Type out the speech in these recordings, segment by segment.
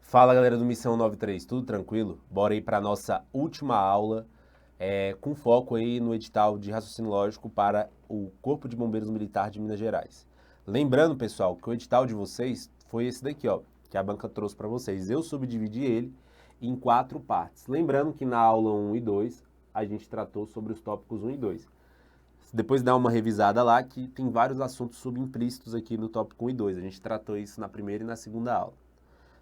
Fala galera do Missão 93, tudo tranquilo? Bora aí para nossa última aula, com foco aí no edital de raciocínio lógico para o Corpo de Bombeiros Militar de Minas Gerais. Lembrando, pessoal, que o edital de vocês foi esse daqui, ó, que a banca trouxe para vocês. Eu subdividi ele em 4 partes. Lembrando que na aula 1 e 2 a gente tratou sobre os tópicos 1 e 2. Depois dá uma revisada lá que tem vários assuntos subimplícitos aqui no tópico 1 e 2. A gente tratou isso na primeira e na segunda aula.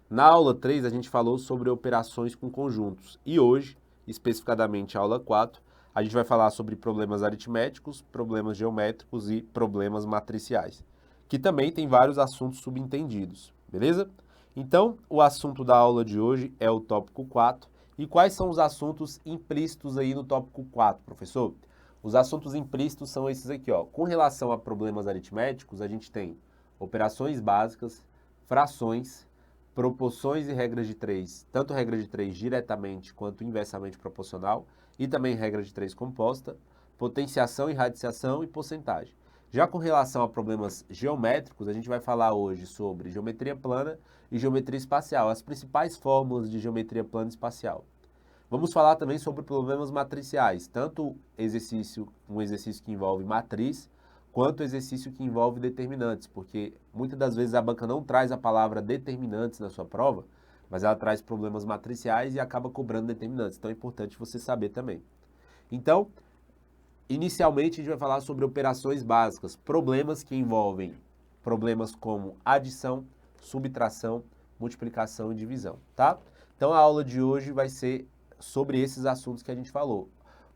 Na aula 3, a gente falou sobre operações com conjuntos e hoje, especificadamente a aula 4, a gente vai falar sobre problemas aritméticos, problemas geométricos e problemas matriciais, que também tem vários assuntos subentendidos, beleza? Então, o assunto da aula de hoje é o tópico 4. E quais são os assuntos implícitos aí no tópico 4, professor? Os assuntos implícitos são esses aqui, ó. Com relação a problemas aritméticos, a gente tem operações básicas, frações, proporções e regras de 3, tanto regra de 3 diretamente quanto inversamente proporcional, e também regra de 3 composta, potenciação e radiciação e porcentagem. Já com relação a problemas geométricos, a gente vai falar hoje sobre geometria plana e geometria espacial, as principais fórmulas de geometria plana e espacial. Vamos falar também sobre problemas matriciais, tanto um exercício que envolve matriz, quanto exercício que envolve determinantes, porque muitas das vezes a banca não traz a palavra determinantes na sua prova, mas ela traz problemas matriciais e acaba cobrando determinantes, então é importante você saber também. Então, inicialmente a gente vai falar sobre operações básicas, problemas que envolvem problemas como adição, subtração, multiplicação e divisão, tá? Então a aula de hoje vai ser sobre esses assuntos que a gente falou.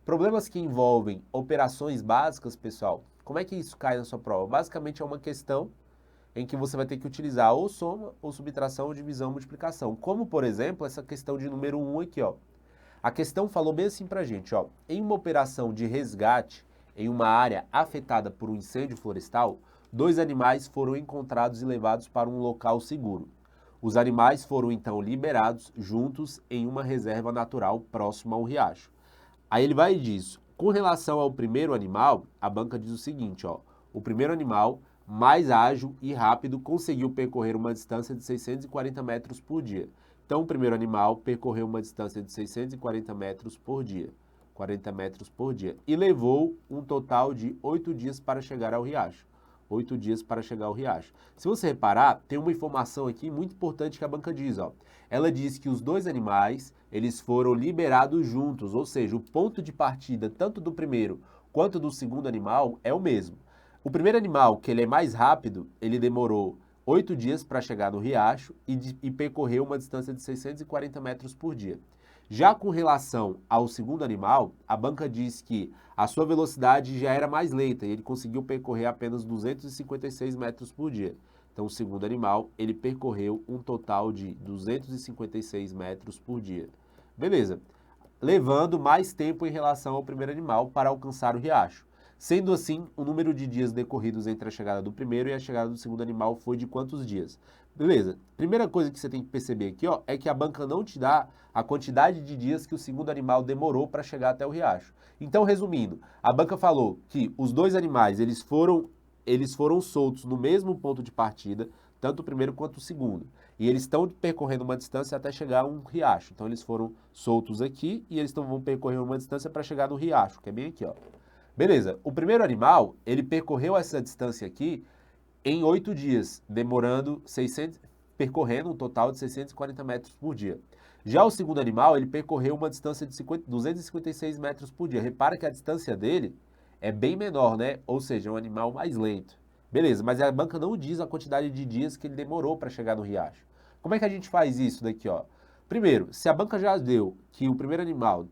Problemas que envolvem operações básicas, pessoal, como é que isso cai na sua prova? Basicamente é uma questão em que você vai ter que utilizar ou soma, ou subtração, ou divisão, ou multiplicação. Como, por exemplo, essa questão de número 1 aqui, ó. A questão falou bem assim pra gente, ó. Em uma operação de resgate em uma área afetada por um incêndio florestal, 2 animais foram encontrados e levados para um local seguro. Os animais foram então liberados juntos em uma reserva natural próxima ao riacho. Aí ele vai e diz, com relação ao primeiro animal, a banca diz o seguinte, ó. O primeiro animal, mais ágil e rápido, conseguiu percorrer uma distância de 640 metros por dia. Então, o primeiro animal percorreu uma distância de 640 metros por dia. 40 metros por dia. E levou um total de 8 dias para chegar ao riacho. 8 dias para chegar ao riacho. Se você reparar, tem uma informação aqui muito importante que a banca diz, ó. Ela diz que os 2 animais, eles foram liberados juntos, ou seja, o ponto de partida tanto do primeiro quanto do segundo animal é o mesmo. O primeiro animal, que ele é mais rápido, ele demorou 8 dias para chegar no riacho e percorreu uma distância de 640 metros por dia. Já com relação ao segundo animal, a banca diz que a sua velocidade já era mais lenta e ele conseguiu percorrer apenas 256 metros por dia. Então, o segundo animal, ele percorreu um total de 256 metros por dia. Beleza. Levando mais tempo em relação ao primeiro animal para alcançar o riacho. Sendo assim, o número de dias decorridos entre a chegada do primeiro e a chegada do segundo animal foi de quantos dias? Beleza. Primeira coisa que você tem que perceber aqui, ó, é que a banca não te dá a quantidade de dias que o segundo animal demorou para chegar até o riacho. Então, resumindo, a banca falou que os 2 animais, eles foram soltos no mesmo ponto de partida, tanto o primeiro quanto o segundo. E eles estão percorrendo uma distância até chegar a um riacho. Então, eles foram soltos aqui e eles vão percorrer uma distância para chegar no riacho, que é bem aqui, ó. Beleza, o primeiro animal, ele percorreu essa distância aqui em 8 dias, percorrendo um total de 640 metros por dia. Já o segundo animal, ele percorreu uma distância de 256 metros por dia. Repara que a distância dele é bem menor, né? Ou seja, é um animal mais lento. Beleza, mas a banca não diz a quantidade de dias que ele demorou para chegar no riacho. Como é que a gente faz isso daqui, ó? Primeiro, se a banca já deu que o primeiro animal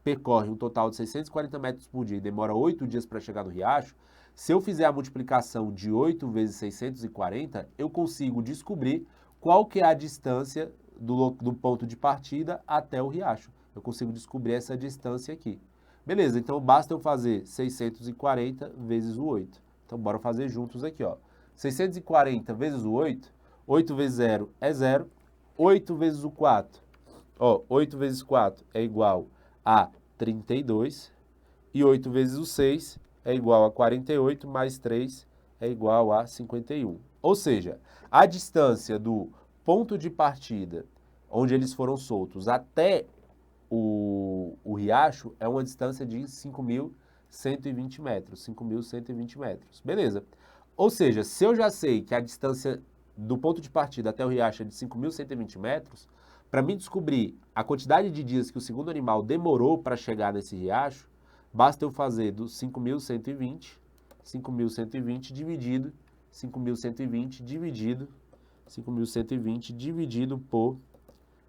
percorre um total de 640 metros por dia e demora 8 dias para chegar no riacho, se eu fizer a multiplicação de 8 vezes 640, eu consigo descobrir qual que é a distância do ponto de partida até o riacho. Eu consigo descobrir essa distância aqui. Beleza, então basta eu fazer 640 vezes o 8. Então bora fazer juntos aqui, ó. 640 vezes o 8, 8 vezes 0 é 0, 8 vezes o 4, ó, 8 vezes 4 é igual a 32, e 8 vezes o 6 é igual a 48, mais 3 é igual a 51. Ou seja, a distância do ponto de partida onde eles foram soltos, até o riacho é uma distância de 5.120 metros. 5.120 metros. Beleza. Ou seja, se eu já sei que a distância do ponto de partida até o riacho é de 5.120 metros, para mim descobrir a quantidade de dias que o segundo animal demorou para chegar nesse riacho, basta eu fazer dos 5.120 dividido 5.120 dividido por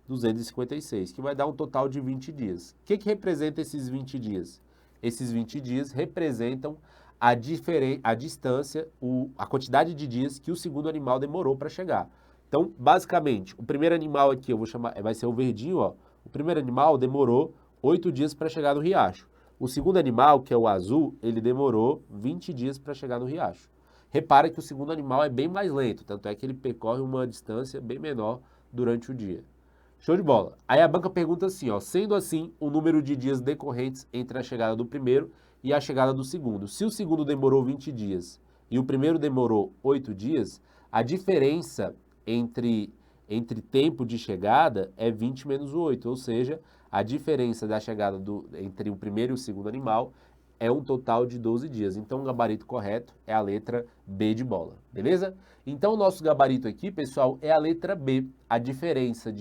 256, que vai dar um total de 20 dias. O que representa esses 20 dias? Esses 20 dias representam a distância, a quantidade de dias que o segundo animal demorou para chegar. Então, basicamente, o primeiro animal aqui, eu vou chamar, vai ser o verdinho, ó. O primeiro animal demorou 8 dias para chegar no riacho. O segundo animal, que é o azul, ele demorou 20 dias para chegar no riacho. Repara que o segundo animal é bem mais lento, tanto é que ele percorre uma distância bem menor durante o dia. Show de bola. Aí a banca pergunta assim, ó, sendo assim, o número de dias decorrentes entre a chegada do primeiro e a chegada do segundo. Se o segundo demorou 20 dias e o primeiro demorou 8 dias, a diferença entre tempo de chegada é 20 menos o 8, ou seja, a diferença da chegada entre o primeiro e o segundo animal é um total de 12 dias. Então o gabarito correto é a letra B de bola, beleza? Então o nosso gabarito aqui, pessoal, é a letra B. A diferença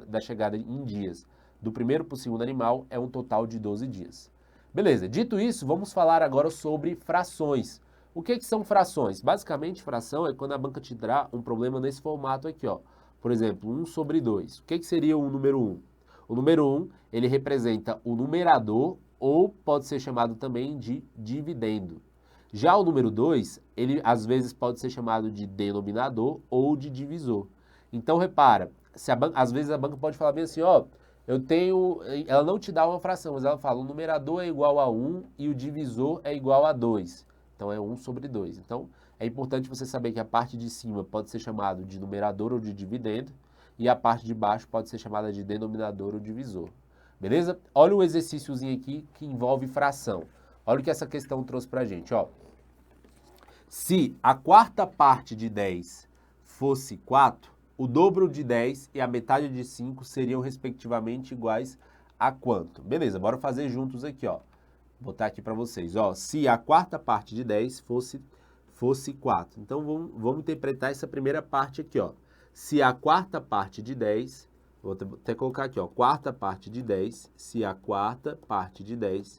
da chegada em dias do primeiro para o segundo animal é um total de 12 dias. Beleza, dito isso, vamos falar agora sobre frações. O que são frações? Basicamente, fração é quando a banca te dá um problema nesse formato aqui, ó. Por exemplo, 1 sobre 2. O que seria o número 1? O número 1, ele representa o numerador ou pode ser chamado também de dividendo. Já o número 2, ele às vezes pode ser chamado de denominador ou de divisor. Então, repara, às vezes a banca pode falar bem assim, ó, ela não te dá uma fração, mas ela fala, o numerador é igual a 1 e o divisor é igual a 2. Então, é 1 sobre 2. Então, é importante você saber que a parte de cima pode ser chamada de numerador ou de dividendo e a parte de baixo pode ser chamada de denominador ou divisor. Beleza? Olha o exercíciozinho aqui que envolve fração. Olha o que essa questão trouxe pra gente, ó. Se a quarta parte de 10 fosse 4, o dobro de 10 e a metade de 5 seriam respectivamente iguais a quanto? Beleza, bora fazer juntos aqui, ó. Vou botar aqui para vocês, ó. Se a quarta parte de 10 fosse 4. Então, vamos interpretar essa primeira parte aqui, ó. Se a quarta parte de 10, vou até colocar aqui, ó. Quarta parte de 10, se a quarta parte de 10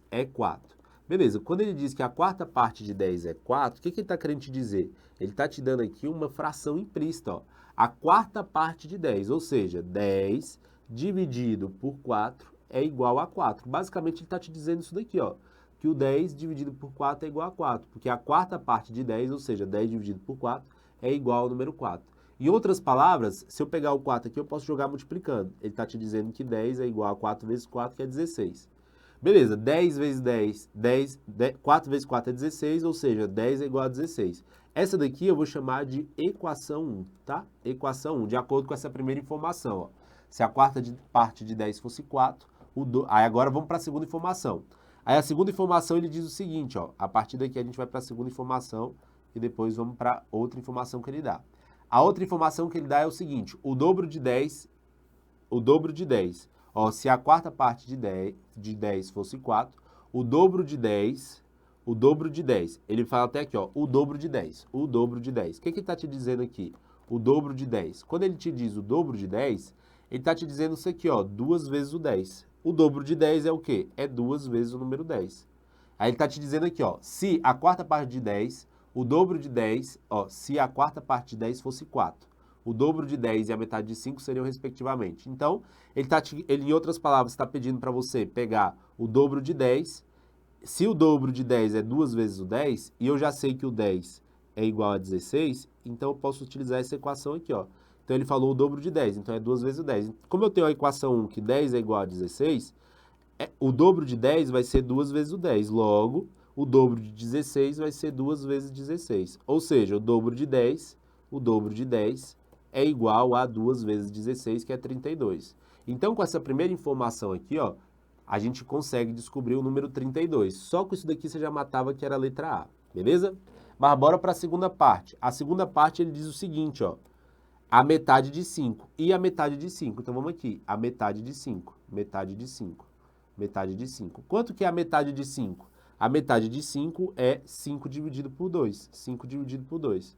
é 4. Beleza, quando ele diz que a quarta parte de 10 é 4, o que ele está querendo te dizer? Ele está te dando aqui uma fração implícita, ó. A quarta parte de 10, ou seja, 10 dividido por 4 é igual a 4. Basicamente, ele está te dizendo isso daqui, ó. Que o 10 dividido por 4 é igual a 4. Porque a quarta parte de 10, ou seja, 10 dividido por 4, é igual ao número 4. Em outras palavras, se eu pegar o 4 aqui, eu posso jogar multiplicando. Ele está te dizendo que 10 é igual a 4 vezes 4, que é 16. Beleza, 10 vezes 4 vezes 4 é 16, ou seja, 10 é igual a 16. Essa daqui eu vou chamar de equação 1, tá? Equação 1, de acordo com essa primeira informação, ó. Se a quarta parte de 10 fosse 4, aí agora vamos para a segunda informação. Aí a segunda informação ele diz o seguinte, ó. A partir daqui a gente vai para a segunda informação e depois vamos para outra informação que ele dá. A outra informação que ele dá é o seguinte, o dobro de 10, ó, se a quarta parte de 10 fosse 4, o dobro de 10, ele fala até aqui, ó, o dobro de 10. O que ele está te dizendo aqui? O dobro de 10. Quando ele te diz o dobro de 10, ele está te dizendo isso aqui, ó, 2 vezes o 10. O dobro de 10 é o quê? É 2 vezes o número 10. Aí ele está te dizendo aqui, ó, se a quarta parte de 10, o dobro de 10, ó, se a quarta parte de 10 fosse 4. O dobro de 10 e a metade de 5 seriam respectivamente. Então, ele em outras palavras, está pedindo para você pegar o dobro de 10. Se o dobro de 10 é 2 vezes o 10, e eu já sei que o 10 é igual a 16, então eu posso utilizar essa equação aqui, ó. Então, ele falou o dobro de 10, então é 2 vezes o 10. Como eu tenho a equação 1, que 10 é igual a 16, o dobro de 10 vai ser 2 vezes o 10. Logo, o dobro de 16 vai ser 2 vezes 16. Ou seja, o dobro de 10 é igual a 2 vezes 16, que é 32. Então, com essa primeira informação aqui, ó, a gente consegue descobrir o número 32. Só com isso daqui você já matava que era a letra A, beleza? Mas bora para a segunda parte. A segunda parte ele diz o seguinte, ó. A metade de 5 e a metade de 5. Então vamos aqui. A metade de 5, metade de 5, metade de 5. Quanto que é a metade de 5? A metade de 5 é 5 dividido por 2. 5 dividido por 2.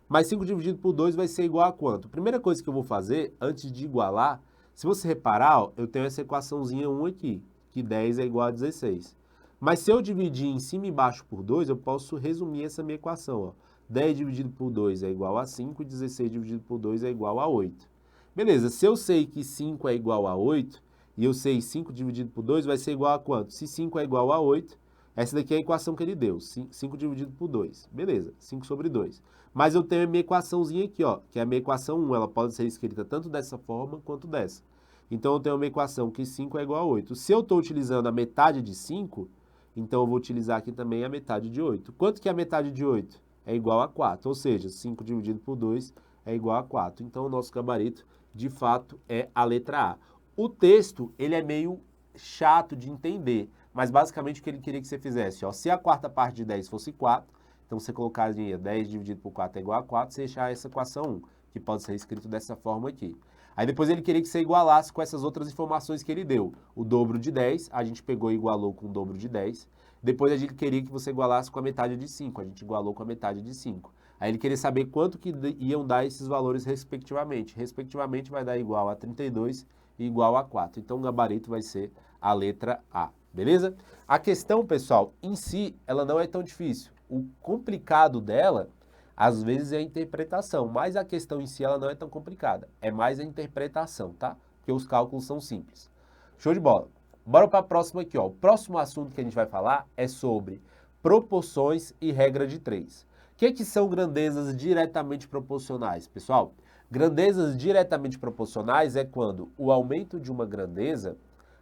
Mas 5 dividido por 2 vai ser igual a quanto? Primeira coisa que eu vou fazer, antes de igualar, se você reparar, ó, eu tenho essa equaçãozinha 1 aqui, que 10 é igual a 16. Mas se eu dividir em cima e embaixo por 2, eu posso resumir essa minha equação, ó. 10 dividido por 2 é igual a 5 e 16 dividido por 2 é igual a 8. Beleza, se eu sei que 5 é igual a 8, e eu sei 5 dividido por 2 vai ser igual a quanto? Se 5 é igual a 8, essa daqui é a equação que ele deu, 5 dividido por 2. Beleza, 5 sobre 2. Mas eu tenho a minha equaçãozinha aqui, ó, que é a minha equação 1, ela pode ser escrita tanto dessa forma quanto dessa. Então eu tenho uma equação que 5 é igual a 8. Se eu estou utilizando a metade de 5, então eu vou utilizar aqui também a metade de 8. Quanto que é a metade de 8? É igual a 4, ou seja, 5 dividido por 2 é igual a 4. Então, o nosso gabarito, de fato, é a letra A. O texto, ele é meio chato de entender, mas basicamente o que ele queria que você fizesse, ó, se a quarta parte de 10 fosse 4, então você colocaria 10 dividido por 4 é igual a 4, você achar essa equação 1, que pode ser escrito dessa forma aqui. Aí depois ele queria que você igualasse com essas outras informações que ele deu. O dobro de 10, a gente pegou e igualou com o dobro de 10. Depois a gente queria que você igualasse com a metade de 5, a gente igualou com a metade de 5. Aí ele queria saber quanto que iam dar esses valores respectivamente. Respectivamente vai dar igual a 32 e igual a 4. Então o gabarito vai ser a letra A, beleza? A questão, pessoal, em si, ela não é tão difícil. O complicado dela, às vezes, é a interpretação, mas a questão em si ela não é tão complicada. É mais a interpretação, tá? Porque os cálculos são simples. Show de bola. Bora para a próxima aqui, ó. O próximo assunto que a gente vai falar é sobre proporções e regra de 3. O que são grandezas diretamente proporcionais, pessoal? Grandezas diretamente proporcionais é quando o aumento de uma grandeza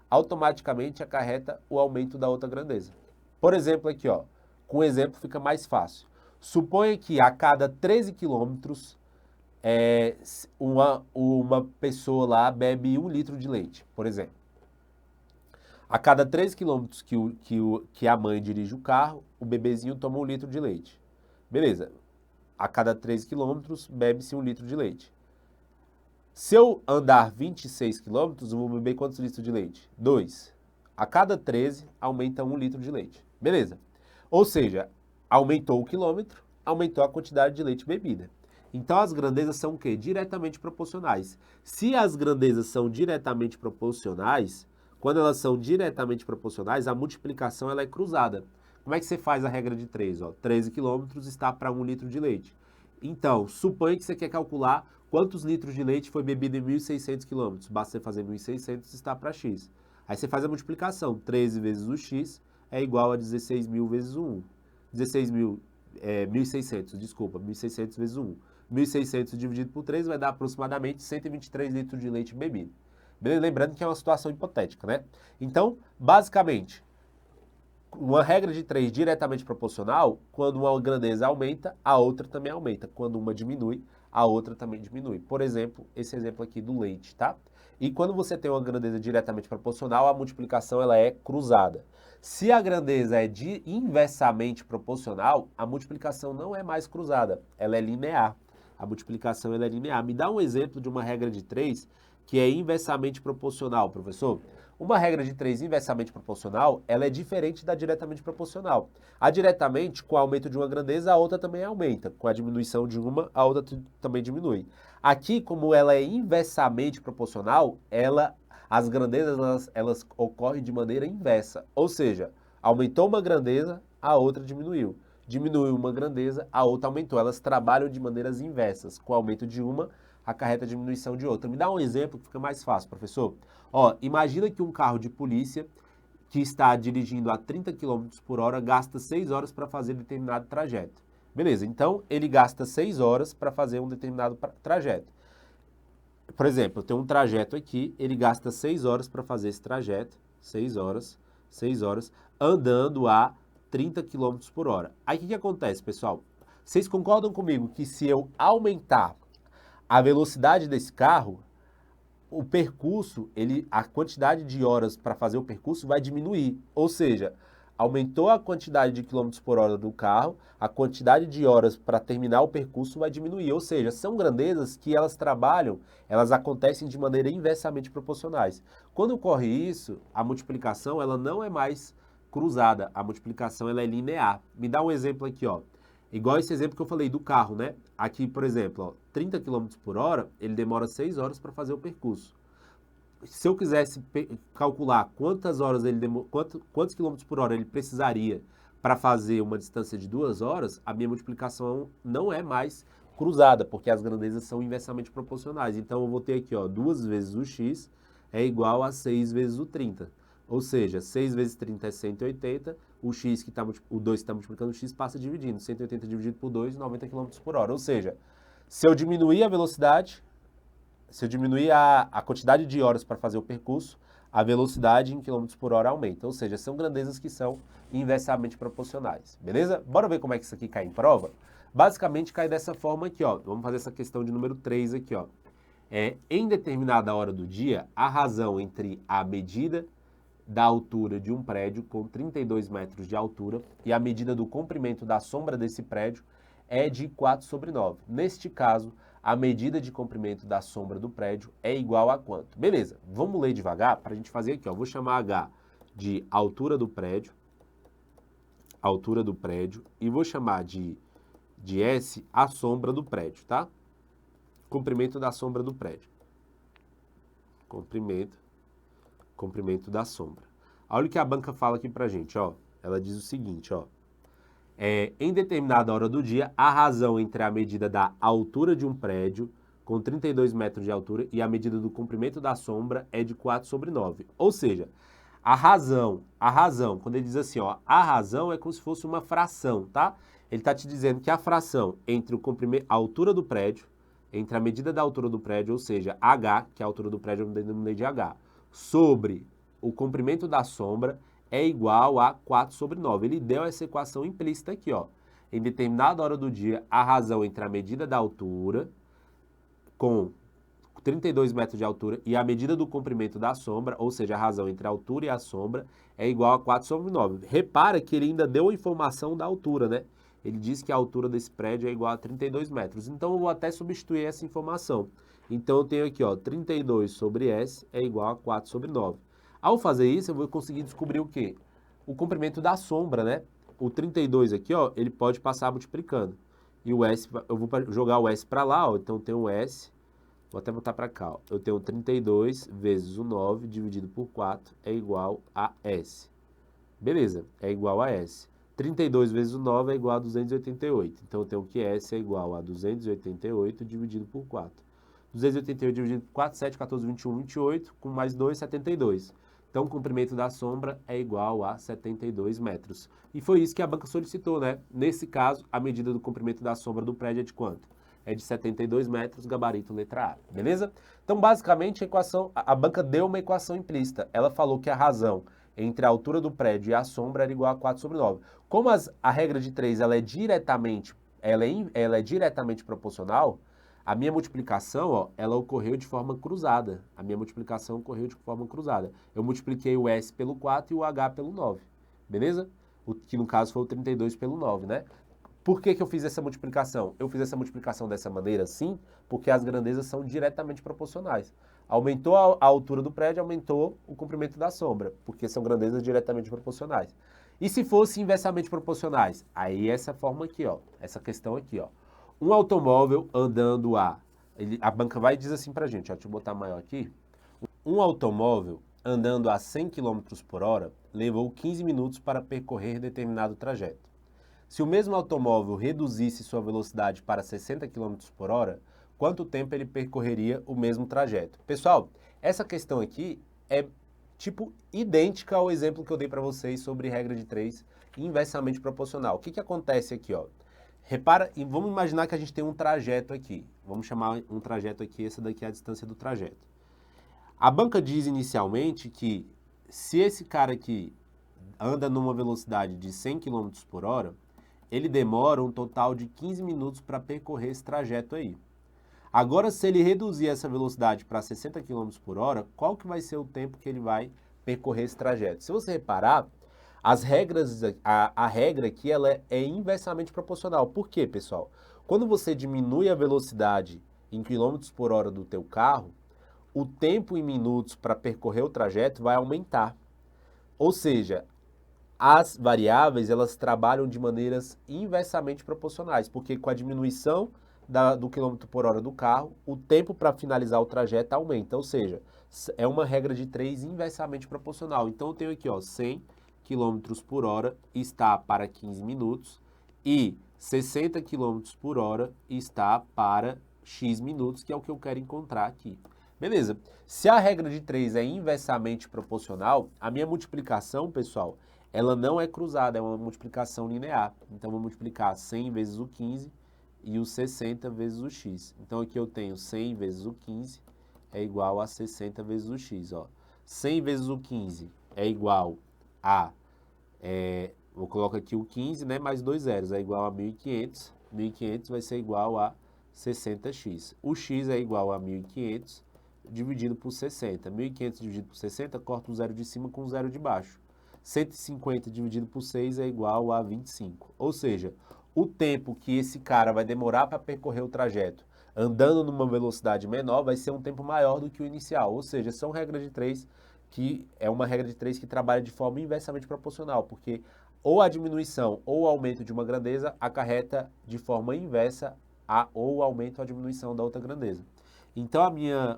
automaticamente acarreta o aumento da outra grandeza. Por exemplo, aqui, ó. Com o exemplo fica mais fácil. Suponha que a cada 13 quilômetros uma pessoa lá bebe 1 litro de leite, por exemplo. A cada 3 quilômetros que a mãe dirige o carro, o bebezinho toma 1 litro de leite. Beleza. A cada 3 quilômetros, bebe-se 1 litro de leite. Se eu andar 26 quilômetros, eu vou beber quantos litros de leite? 2. A cada 13, aumenta 1 litro de leite. Beleza. Ou seja, aumentou o quilômetro, aumentou a quantidade de leite bebida. Então, as grandezas são o quê? Diretamente proporcionais. Se as grandezas são diretamente proporcionais, quando elas são diretamente proporcionais, a multiplicação ela é cruzada. Como é que você faz a regra de 3? Ó, 13 quilômetros está para 1 litro de leite. Então, suponha que você quer calcular quantos litros de leite foi bebido em 1.600 quilômetros. Basta você fazer 1.600 está para x. Aí você faz a multiplicação. 13 vezes o x é igual a 16.000 vezes o 1. 1.600, desculpa, 1.600 vezes o 1. 1.600 dividido por 3 vai dar aproximadamente 123 litros de leite bebido. Beleza? Lembrando que é uma situação hipotética, né? Então, basicamente, uma regra de 3 diretamente proporcional, quando uma grandeza aumenta, a outra também aumenta. Quando uma diminui, a outra também diminui. Por exemplo, esse exemplo aqui do leite, tá? E quando você tem uma grandeza diretamente proporcional, a multiplicação ela é cruzada. Se a grandeza é inversamente proporcional, a multiplicação não é mais cruzada, ela é linear. A multiplicação ela é linear. Me dá um exemplo de uma regra de 3 que é inversamente proporcional, professor. Uma regra de 3 inversamente proporcional, ela é diferente da diretamente proporcional. A diretamente, com o aumento de uma grandeza, a outra também aumenta. Com a diminuição de uma, a outra também diminui. Aqui, como ela é inversamente proporcional, as grandezas elas ocorrem de maneira inversa. Ou seja, aumentou uma grandeza, a outra diminuiu. Diminuiu uma grandeza, a outra aumentou. Elas trabalham de maneiras inversas. Com o aumento de uma, acarreta a diminuição de outra. Me dá um exemplo que fica mais fácil, professor. Ó, imagina que um carro de polícia que está dirigindo a 30 km por hora gasta 6 horas para fazer determinado trajeto. Beleza, então ele gasta 6 horas para fazer um determinado trajeto. Por exemplo, eu tenho um trajeto aqui, ele gasta 6 horas para fazer esse trajeto, 6 horas, andando a 30 km por hora. Aí o que acontece, pessoal? Vocês concordam comigo que se eu aumentar a velocidade desse carro, o percurso, a quantidade de horas para fazer o percurso vai diminuir. Ou seja, aumentou a quantidade de quilômetros por hora do carro, a quantidade de horas para terminar o percurso vai diminuir. Ou seja, são grandezas que elas trabalham, elas acontecem de maneira inversamente proporcionais. Quando ocorre isso, a multiplicação ela não é mais cruzada, a multiplicação ela é linear. Me dá um exemplo aqui, ó. Igual esse exemplo que eu falei do carro, né? Aqui, por exemplo, ó, 30 km por hora, ele demora 6 horas para fazer o percurso. Se eu quisesse calcular quantas horas quantos quilômetros por hora ele precisaria para fazer uma distância de 2 horas, a minha multiplicação não é mais cruzada, porque as grandezas são inversamente proporcionais. Então eu vou ter aqui, ó, 2 vezes o x é igual a 6 vezes o 30. Ou seja, 6 vezes 30 é 180, o x que o 2 que está multiplicando o x passa dividindo. 180 dividido por 2, 90 km por hora. Ou seja, se eu diminuir a velocidade, se eu diminuir a quantidade de horas para fazer o percurso, a velocidade em quilômetros por hora aumenta. Ou seja, são grandezas que são inversamente proporcionais. Beleza? Bora ver como é que isso aqui cai em prova? Basicamente cai dessa forma aqui, ó. Vamos fazer essa questão de número 3 aqui, ó. Em determinada hora do dia, a razão entre a medida da altura de um prédio com 32 metros de altura e a medida do comprimento da sombra desse prédio é de 4/9. Neste caso, a medida de comprimento da sombra do prédio é igual a quanto? Beleza, vamos ler devagar para a gente fazer aqui, ó. Vou chamar H de altura do prédio, e vou chamar de S a sombra do prédio, tá? Comprimento da sombra do prédio. Comprimento da sombra. Olha o que a banca fala aqui pra gente, ó. Ela diz o seguinte, ó. Em determinada hora do dia, a razão entre a medida da altura de um prédio com 32 metros de altura e a medida do comprimento da sombra é de 4/9. Ou seja, a razão, quando ele diz assim, ó, a razão é como se fosse uma fração, tá? Ele está te dizendo que a fração entre a altura do prédio, entre a medida da altura do prédio, ou seja, H, que é a altura do prédio, eu denominei de H, sobre o comprimento da sombra é igual a 4/9. Ele deu essa equação implícita aqui, ó. Em determinada hora do dia, a razão entre a medida da altura com 32 metros de altura e a medida do comprimento da sombra, ou seja, a razão entre a altura e a sombra, é igual a 4/9. Repara que ele ainda deu a informação da altura, né? Ele diz que a altura desse prédio é igual a 32 metros. Então, eu vou até substituir essa informação. Então, eu tenho aqui, ó, 32 sobre S é igual a 4/9. Ao fazer isso, eu vou conseguir descobrir o quê? O comprimento da sombra, né? O 32 aqui, ó, ele pode passar multiplicando. E o S, eu vou jogar o S para lá, ó. Então, eu tenho o S, vou até botar para cá, ó. Eu tenho 32 vezes o 9 dividido por 4 é igual a S. Beleza, é igual a S. 32 vezes o 9 é igual a 288. Então, eu tenho que S é igual a 288 dividido por 4. 288 dividido por 4, 7, 14, 21, 28, com mais 2, 72. Então, o comprimento da sombra é igual a 72 metros. E foi isso que a banca solicitou, né? Nesse caso, a medida do comprimento da sombra do prédio é de quanto? É de 72 metros, gabarito letra A, beleza? Então, basicamente, a banca deu uma equação implícita. Ela falou que a razão entre a altura do prédio e a sombra era igual a 4/9. Como a regra de 3 ela é diretamente proporcional, a minha multiplicação, ó, ela ocorreu de forma cruzada. Eu multipliquei o S pelo 4 e o H pelo 9, beleza? Que no caso foi o 32 pelo 9, né? Por que eu fiz essa multiplicação? Eu fiz essa multiplicação dessa maneira, sim, porque as grandezas são diretamente proporcionais. Aumentou a altura do prédio, aumentou o comprimento da sombra, porque são grandezas diretamente proporcionais. E se fossem inversamente proporcionais? Aí essa forma aqui, ó, essa questão aqui, ó. Um automóvel andando a banca vai e diz assim pra gente, ó, deixa eu botar maior aqui. Um automóvel andando a 100 km por hora levou 15 minutos para percorrer determinado trajeto. Se o mesmo automóvel reduzisse sua velocidade para 60 km por hora, quanto tempo ele percorreria o mesmo trajeto? Pessoal, essa questão aqui é tipo idêntica ao exemplo que eu dei para vocês sobre regra de 3 inversamente proporcional. O que acontece aqui, ó? Repara, e vamos imaginar que a gente tem um trajeto aqui. Vamos chamar um trajeto aqui, essa daqui é a distância do trajeto. A banca diz inicialmente que se esse cara aqui anda numa velocidade de 100 km por hora, ele demora um total de 15 minutos para percorrer esse trajeto aí. Agora, se ele reduzir essa velocidade para 60 km por hora, qual que vai ser o tempo que ele vai percorrer esse trajeto? Se você reparar, As regras, a regra aqui ela é inversamente proporcional. Por quê, pessoal? Quando você diminui a velocidade em quilômetros por hora do teu carro, o tempo em minutos para percorrer o trajeto vai aumentar. Ou seja, as variáveis elas trabalham de maneiras inversamente proporcionais, porque com a diminuição do quilômetro por hora do carro, o tempo para finalizar o trajeto aumenta, ou seja, é uma regra de 3 inversamente proporcional. Então eu tenho aqui, ó, 100 quilômetros por hora está para 15 minutos e 60 quilômetros por hora está para X minutos, que é o que eu quero encontrar aqui. Beleza. Se a regra de 3 é inversamente proporcional, a minha multiplicação, pessoal, ela não é cruzada, é uma multiplicação linear. Então, eu vou multiplicar 100 vezes o 15 e o 60 vezes o x. Então, aqui eu tenho 100 vezes o 15 é igual a 60 vezes o x. Ó. 100 vezes o 15 é igual a... eu coloco aqui o 15, né, mais 2 zeros, é igual a 1.500. 1.500 vai ser igual a 60x. O x é igual a 1.500 dividido por 60. 1.500 dividido por 60, corta o zero de cima com o zero de baixo. 150 dividido por 6 é igual a 25. Ou seja, o tempo que esse cara vai demorar para percorrer o trajeto andando numa velocidade menor vai ser um tempo maior do que o inicial. Ou seja, são regras de 3 que é uma regra de 3 que trabalha de forma inversamente proporcional, porque ou a diminuição ou o aumento de uma grandeza acarreta de forma inversa ou o aumento ou a diminuição da outra grandeza. Então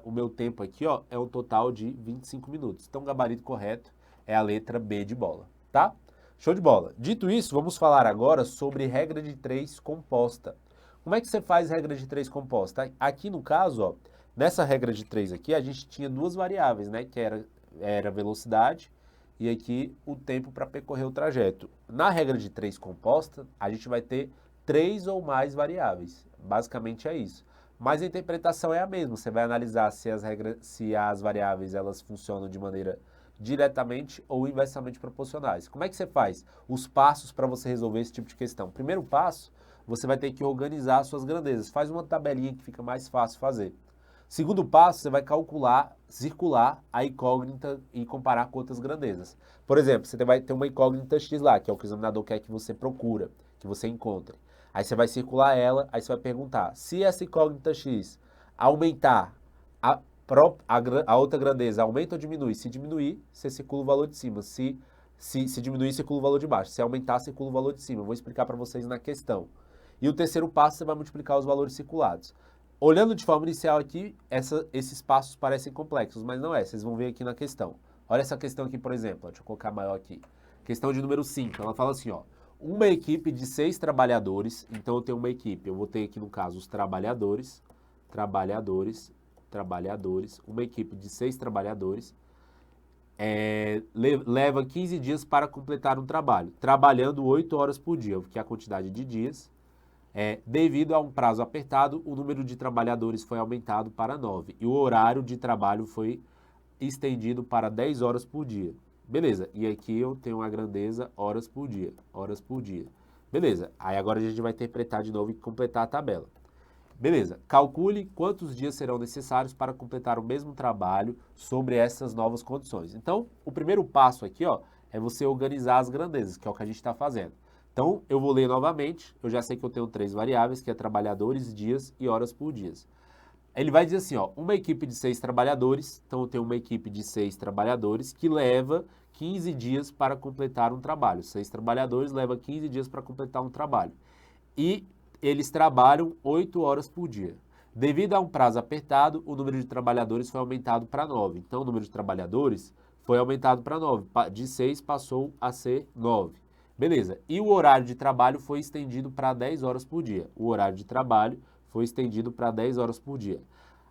o meu tempo aqui, ó, é um total de 25 minutos. Então o gabarito correto é a letra B de bola, tá? Show de bola. Dito isso, vamos falar agora sobre regra de 3 composta. Como é que você faz regra de 3 composta? Aqui no caso, ó, nessa regra de 3 aqui, a gente tinha duas variáveis, né? Que era velocidade e aqui o tempo para percorrer o trajeto. Na regra de 3 composta, a gente vai ter 3 ou mais variáveis. Basicamente é isso. Mas a interpretação é a mesma. Você vai analisar se as variáveis elas funcionam de maneira diretamente ou inversamente proporcionais. Como é que você faz os passos para você resolver esse tipo de questão? Primeiro passo, você vai ter que organizar suas grandezas. Faz uma tabelinha que fica mais fácil fazer. Segundo passo, você vai circular a incógnita e comparar com outras grandezas. Por exemplo, você vai ter uma incógnita X lá, que é o que o examinador quer que você procura, que você encontre. Aí você vai circular ela, aí você vai perguntar, se essa incógnita X aumentar, a outra grandeza aumenta ou diminui? Se diminuir, você circula o valor de cima. Se diminuir, circula o valor de baixo. Se aumentar, circula o valor de cima. Eu vou explicar para vocês na questão. E o terceiro passo, você vai multiplicar os valores circulados. Olhando de forma inicial aqui, esses passos parecem complexos, mas não é. Vocês vão ver aqui na questão. Olha essa questão aqui, por exemplo. Deixa eu colocar maior aqui. Questão de número 5. Ela fala assim, ó. Uma equipe de 6 trabalhadores. Então, eu tenho uma equipe. Eu vou ter aqui, no caso, os trabalhadores. Uma equipe de 6 trabalhadores. Leva 15 dias para completar um trabalho. Trabalhando 8 horas por dia, que é a quantidade de dias. Devido a um prazo apertado, o número de trabalhadores foi aumentado para 9 e o horário de trabalho foi estendido para 10 horas por dia. Beleza, e aqui eu tenho a grandeza horas por dia. Beleza, aí agora a gente vai interpretar de novo e completar a tabela. Beleza, calcule quantos dias serão necessários para completar o mesmo trabalho sobre essas novas condições. Então, o primeiro passo aqui, ó, é você organizar as grandezas, que é o que a gente está fazendo. Então, eu vou ler novamente, eu já sei que eu tenho 3 variáveis, que é trabalhadores, dias e horas por dia. Ele vai dizer assim, ó, uma equipe de 6 trabalhadores, então eu tenho uma equipe de 6 trabalhadores que leva 15 dias para completar um trabalho. 6 trabalhadores leva 15 dias para completar um trabalho. E eles trabalham 8 horas por dia. Devido a um prazo apertado, o número de trabalhadores foi aumentado para 9. Então, o número de trabalhadores foi aumentado para 9. De 6 passou a ser 9. Beleza. E o horário de trabalho foi estendido para 10 horas por dia. O horário de trabalho foi estendido para 10 horas por dia.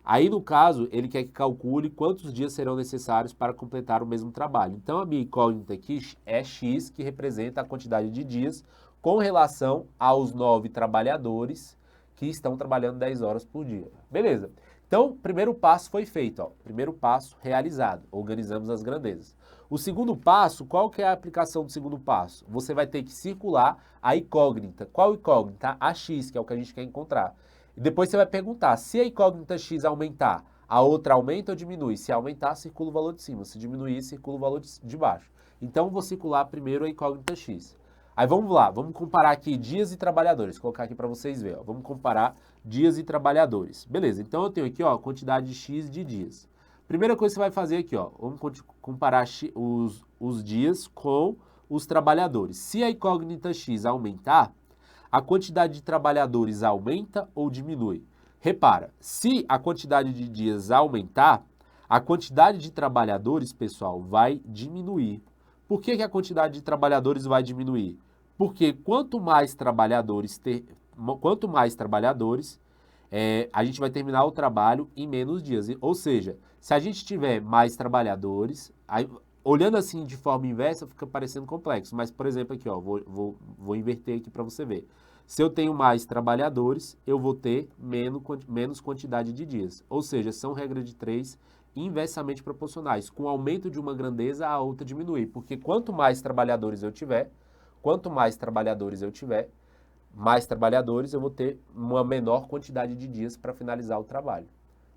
Aí, no caso, ele quer que calcule quantos dias serão necessários para completar o mesmo trabalho. Então, a minha incógnita aqui é X, que representa a quantidade de dias com relação aos 9 trabalhadores que estão trabalhando 10 horas por dia. Beleza. Então, primeiro passo foi feito, ó. Primeiro passo realizado. Organizamos as grandezas. O segundo passo, qual que é a aplicação do segundo passo? Você vai ter que circular a incógnita. Qual incógnita? A X, que é o que a gente quer encontrar. E depois você vai perguntar, se a incógnita X aumentar, a outra aumenta ou diminui? Se aumentar, circula o valor de cima. Se diminuir, circula o valor de baixo. Então, vou circular primeiro a incógnita x. Aí vamos lá, vamos comparar aqui dias e trabalhadores. Vou colocar aqui para vocês verem. Ó. Vamos comparar dias e trabalhadores. Beleza, então eu tenho aqui ó, a quantidade x de dias. Primeira coisa que você vai fazer aqui, ó, vamos comparar os dias com os trabalhadores. Se a incógnita x aumentar, a quantidade de trabalhadores aumenta ou diminui? Repara, se a quantidade de dias aumentar, a quantidade de trabalhadores, pessoal, vai diminuir. Por que a quantidade de trabalhadores vai diminuir? Porque quanto mais trabalhadores, a gente vai terminar o trabalho em menos dias. Ou seja, se a gente tiver mais trabalhadores, aí, olhando assim de forma inversa, fica parecendo complexo. Mas, por exemplo, aqui, ó, vou inverter aqui para você ver. Se eu tenho mais trabalhadores, eu vou ter menos quantidade de dias. Ou seja, são regra de 3 inversamente proporcionais. Com o aumento de uma grandeza, a outra diminui. Porque quanto mais trabalhadores eu tiver, mais trabalhadores eu vou ter uma menor quantidade de dias para finalizar o trabalho.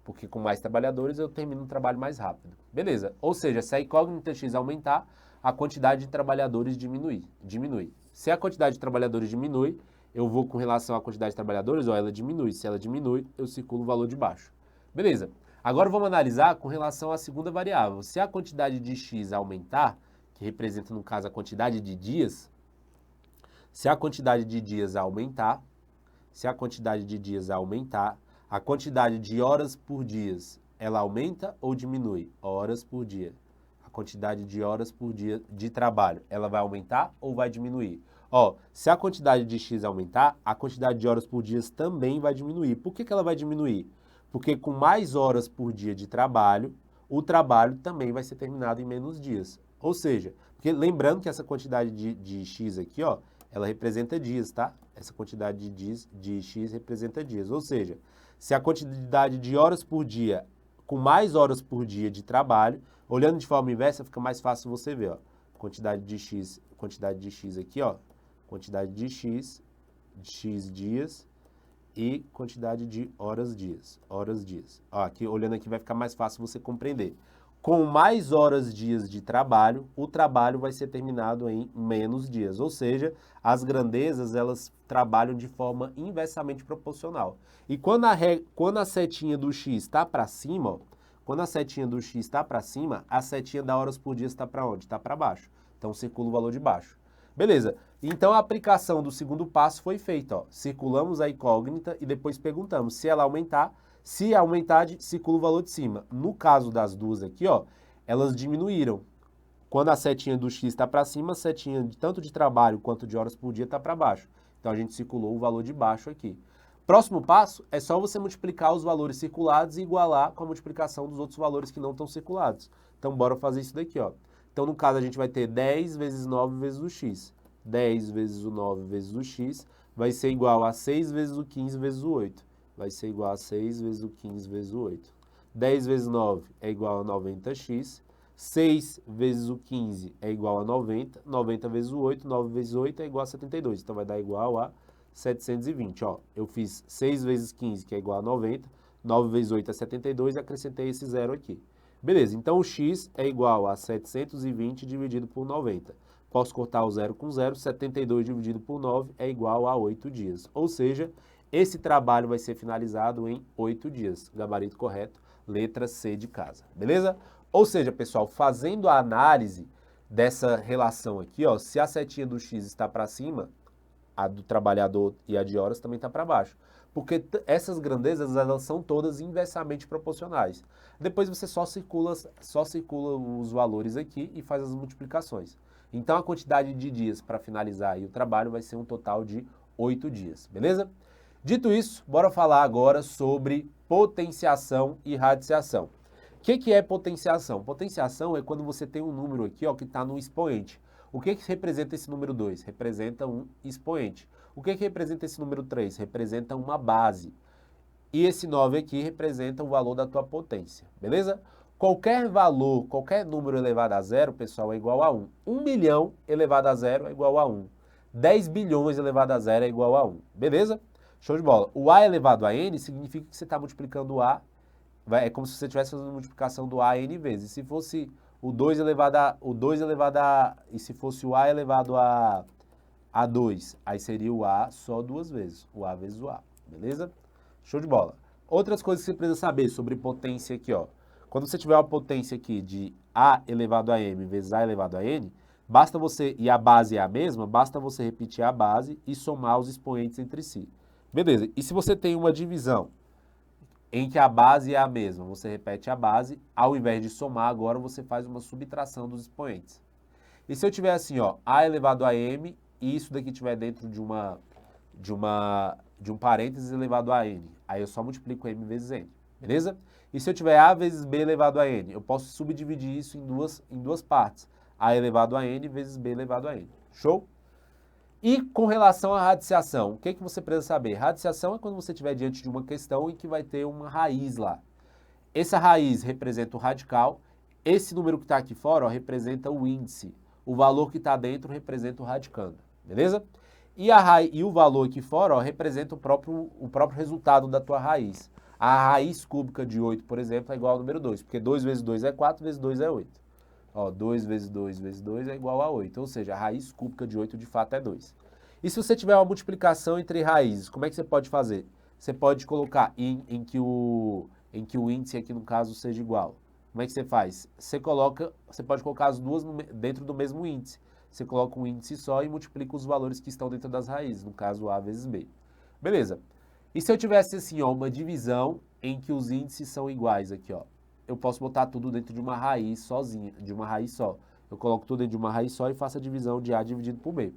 Porque com mais trabalhadores eu termino o trabalho mais rápido. Beleza. Ou seja, se a incógnita x aumentar, a quantidade de trabalhadores diminui. Se a quantidade de trabalhadores diminui, eu vou com relação à quantidade de trabalhadores, ó, ela diminui. Se ela diminui, eu circulo o valor de baixo. Beleza. Agora vamos analisar com relação à segunda variável. Se a quantidade de x aumentar, que representa no caso a quantidade de dias, se a quantidade de dias aumentar, a quantidade de horas por dia, ela aumenta ou diminui? Horas por dia. A quantidade de horas por dia de trabalho, ela vai aumentar ou vai diminuir? Ó, se a quantidade de x aumentar, a quantidade de horas por dia também vai diminuir. Por que ela vai diminuir? Porque com mais horas por dia de trabalho, o trabalho também vai ser terminado em menos dias. Ou seja, porque lembrando que essa quantidade de x aqui, ó, ela representa dias, tá? Essa quantidade de x representa dias. Ou seja, se a quantidade de horas por dia, com mais horas por dia de trabalho, olhando de forma inversa, fica mais fácil você ver, ó. Quantidade de x aqui, ó. Quantidade de x dias e quantidade de horas dias. Ó, aqui, olhando aqui vai ficar mais fácil você compreender. Com mais horas dias de trabalho, o trabalho vai ser terminado em menos dias. Ou seja, as grandezas elas trabalham de forma inversamente proporcional. E quando a setinha do x está para cima, ó, a setinha da horas por dia está para onde? Está para baixo. Então circula o valor de baixo. Beleza. Então a aplicação do segundo passo foi feita. Ó. Circulamos a incógnita e depois perguntamos se ela aumentar. Se aumentar, circula o valor de cima. No caso das duas aqui, ó, elas diminuíram. Quando a setinha do x está para cima, a setinha tanto de trabalho quanto de horas por dia está para baixo. Então a gente circulou o valor de baixo aqui. Próximo passo é só você multiplicar os valores circulados e igualar com a multiplicação dos outros valores que não estão circulados. Então bora fazer isso daqui, ó. Então no caso a gente vai ter 10 vezes 9 vezes o x. 10 vezes o 9 vezes o x vai ser igual a 6 vezes o 15 vezes o 8. Vai ser igual a 6 vezes o 15 vezes o 8. 10 vezes 9 é igual a 90x. 6 vezes o 15 é igual a 90. 90 vezes o 8, 9 vezes 8 é igual a 72. Então vai dar igual a 720. Ó, eu fiz 6 vezes 15, que é igual a 90. 9 vezes 8 é 72 e acrescentei esse zero aqui. Beleza, então o x é igual a 720 dividido por 90. Posso cortar o zero com zero. 72 dividido por 9 é igual a 8 dias. Ou seja, esse trabalho vai ser finalizado em 8 dias. Gabarito correto, letra C de casa. Beleza? Ou seja, pessoal, fazendo a análise dessa relação aqui, ó, se a setinha do x está para cima, a do trabalhador e a de horas também está para baixo. Porque essas grandezas, elas são todas inversamente proporcionais. Depois você só circula os valores aqui e faz as multiplicações. Então a quantidade de dias para finalizar aí o trabalho vai ser um total de 8 dias, beleza? Dito isso, bora falar agora sobre potenciação e radiciação. O que é potenciação? Potenciação é quando você tem um número aqui, ó, que está no expoente. O que representa esse número 2? Representa um expoente. O que representa esse número 3? Representa uma base. E esse 9 aqui representa o valor da tua potência, beleza? Qualquer valor, qualquer número elevado a zero, pessoal, é igual a 1. 1 milhão elevado a zero é igual a 1. 10 bilhões elevado a zero é igual a 1, beleza? Show de bola. O A elevado a N significa que você está multiplicando o A, é como se você estivesse fazendo multiplicação do A N vezes. Se fosse o 2 elevado a... E se fosse o A elevado a 2, aí seria o A só duas vezes. O A vezes o A, beleza? Show de bola. Outras coisas que você precisa saber sobre potência aqui, ó. Quando você tiver uma potência aqui de A elevado a M vezes A elevado a N, basta você, e a base é a mesma, basta você repetir a base e somar os expoentes entre si. Beleza, e se você tem uma divisão em que a base é a mesma, você repete a base, ao invés de somar, agora você faz uma subtração dos expoentes. E se eu tiver assim, ó, A elevado a M, e isso daqui estiver dentro de um parênteses elevado a N, aí eu só multiplico M vezes N, beleza? E se eu tiver A vezes B elevado a N, eu posso subdividir isso em duas partes. A elevado a N vezes B elevado a N. Show? E com relação à radiciação, o que você precisa saber? Radiciação é quando você estiver diante de uma questão em que vai ter uma raiz lá. Essa raiz representa o radical, esse número que está aqui fora, ó, representa o índice. O valor que está dentro representa o radicando, beleza? E o valor aqui fora, ó, representa o próprio resultado da tua raiz. A raiz cúbica de 8, por exemplo, é igual ao número 2, porque 2 vezes 2 é 4, vezes 2 é 8. Ó, 2 vezes 2 vezes 2 é igual a 8, ou seja, a raiz cúbica de 8 de fato é 2. E se você tiver uma multiplicação entre raízes, como é que você pode fazer? Você pode colocar em que o índice aqui no caso seja igual. Como é que você faz? Você pode colocar as duas dentro do mesmo índice. Você coloca um índice só e multiplica os valores que estão dentro das raízes, no caso A vezes B. Beleza. E se eu tivesse assim, ó, uma divisão em que os índices são iguais aqui, ó. Eu posso botar tudo dentro de uma raiz sozinha, de uma raiz só. Eu coloco tudo dentro de uma raiz só e faço a divisão de A dividido por B.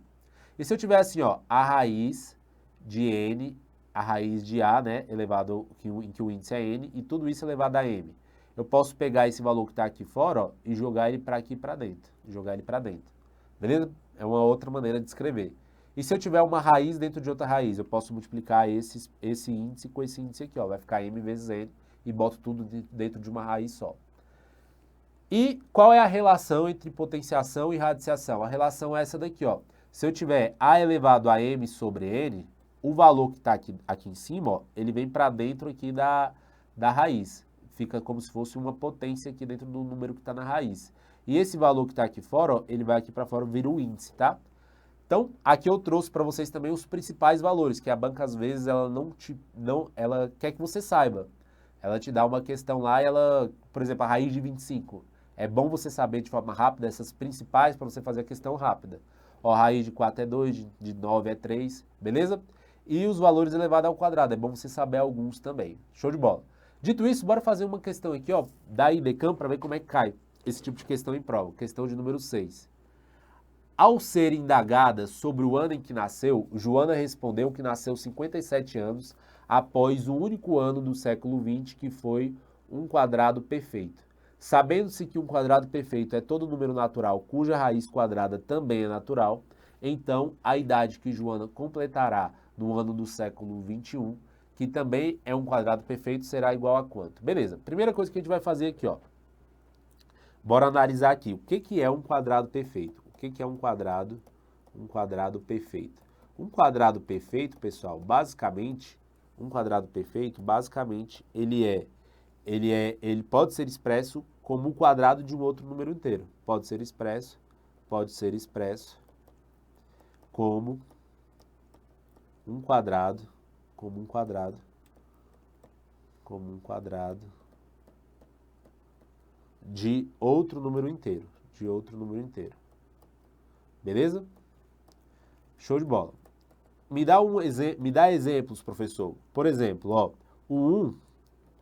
E se eu tiver assim, ó, a raiz de N, a raiz de A, né, elevado em que o índice é N, e tudo isso elevado a M. Eu posso pegar esse valor que está aqui fora, ó, e jogar ele para aqui para dentro. Jogar ele para dentro. Beleza? É uma outra maneira de escrever. E se eu tiver uma raiz dentro de outra raiz, eu posso multiplicar esse índice com esse índice aqui, ó. Vai ficar M vezes N e boto tudo dentro de uma raiz só. E qual é a relação entre potenciação e radiciação? A relação é essa daqui, ó. Se eu tiver A elevado a M sobre N, o valor que está aqui em cima, ó, ele vem para dentro aqui da raiz. Fica como se fosse uma potência aqui dentro do número que está na raiz. E esse valor que está aqui fora, ó, ele vai aqui para fora, vira o índice, tá? Então, aqui eu trouxe para vocês também os principais valores, que a banca às vezes ela ela quer que você saiba. Ela te dá uma questão lá e ela, por exemplo, a raiz de 25. É bom você saber de forma rápida essas principais para você fazer a questão rápida. Ó, a raiz de 4 é 2, de 9 é 3, beleza? E os valores elevados ao quadrado, é bom você saber alguns também. Show de bola. Dito isso, bora fazer uma questão aqui, ó, da IBCAM para ver como é que cai esse tipo de questão em prova. Questão de número 6. Ao ser indagada sobre o ano em que nasceu, Joana respondeu que nasceu 57 anos após o único ano do século XX que foi um quadrado perfeito. Sabendo-se que um quadrado perfeito é todo número natural cuja raiz quadrada também é natural, então a idade que Joana completará no ano do século XXI, que também é um quadrado perfeito, será igual a quanto? Beleza, primeira coisa que a gente vai fazer aqui, ó. Bora analisar aqui, o que é um quadrado perfeito? O que é um quadrado perfeito? Um quadrado perfeito, pessoal, basicamente, ele pode ser expresso como o quadrado de um outro número inteiro. Pode ser expresso como um quadrado de outro número inteiro, Beleza? Show de bola. Me dá exemplos, professor. Por exemplo, ó, o 1,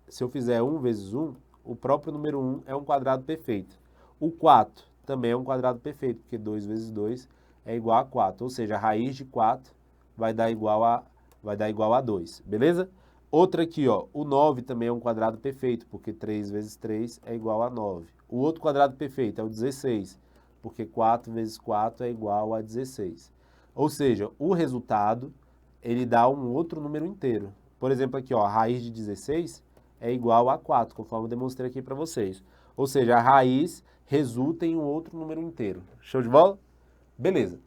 se eu fizer 1 vezes 1, o próprio número 1 é um quadrado perfeito. O 4 também é um quadrado perfeito, porque 2 vezes 2 é igual a 4. Ou seja, a raiz de 4 vai dar igual a 2. Beleza? Outra aqui, ó, o 9 também é um quadrado perfeito, porque 3 vezes 3 é igual a 9. O outro quadrado perfeito é o 16, porque 4 vezes 4 é igual a 16. Ou seja, o resultado, ele dá um outro número inteiro. Por exemplo, aqui, ó, a raiz de 16 é igual a 4, conforme eu demonstrei aqui para vocês. Ou seja, a raiz resulta em um outro número inteiro. Show de bola? Beleza.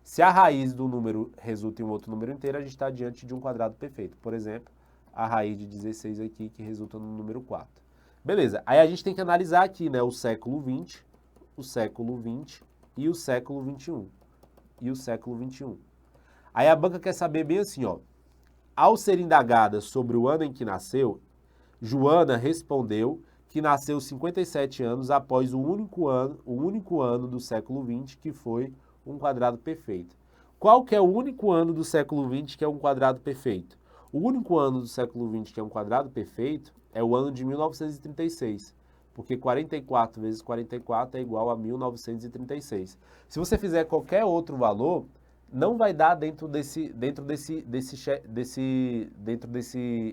Se a raiz do número resulta em um outro número inteiro, a gente está diante de um quadrado perfeito. Por exemplo, a raiz de 16 aqui, que resulta no número 4. Beleza. Aí a gente tem que analisar aqui, né, o século XX o século XX e o século XXI. E o século XXI. Aí a banca quer saber bem assim, ó. Ao ser indagada sobre o ano em que nasceu, Joana respondeu que nasceu 57 anos após o único ano do século XX que foi um quadrado perfeito. Qual que é o único ano do século XX que é um quadrado perfeito? O único ano do século XX que é um quadrado perfeito é o ano de 1936, porque 44 vezes 44 é igual a 1936. Se você fizer qualquer outro valor, não vai dar dentro desse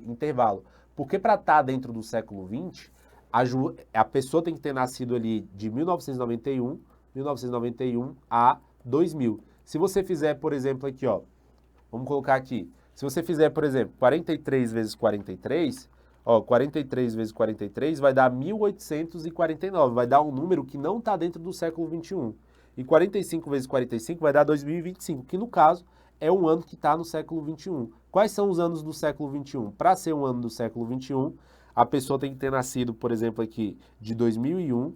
intervalo. Porque para estar dentro do século XX, a pessoa tem que ter nascido ali de 1991 a 2000. Se você fizer, por exemplo, aqui, ó, vamos colocar aqui. Se você fizer, por exemplo, 43 vezes 43, ó, 43 vezes 43 vai dar 1849, vai dar um número que não está dentro do século XXI. E 45 vezes 45 vai dar 2025, que no caso é um ano que está no século XXI. Quais são os anos do século XXI? Para ser um ano do século XXI, a pessoa tem que ter nascido, por exemplo, aqui de 2001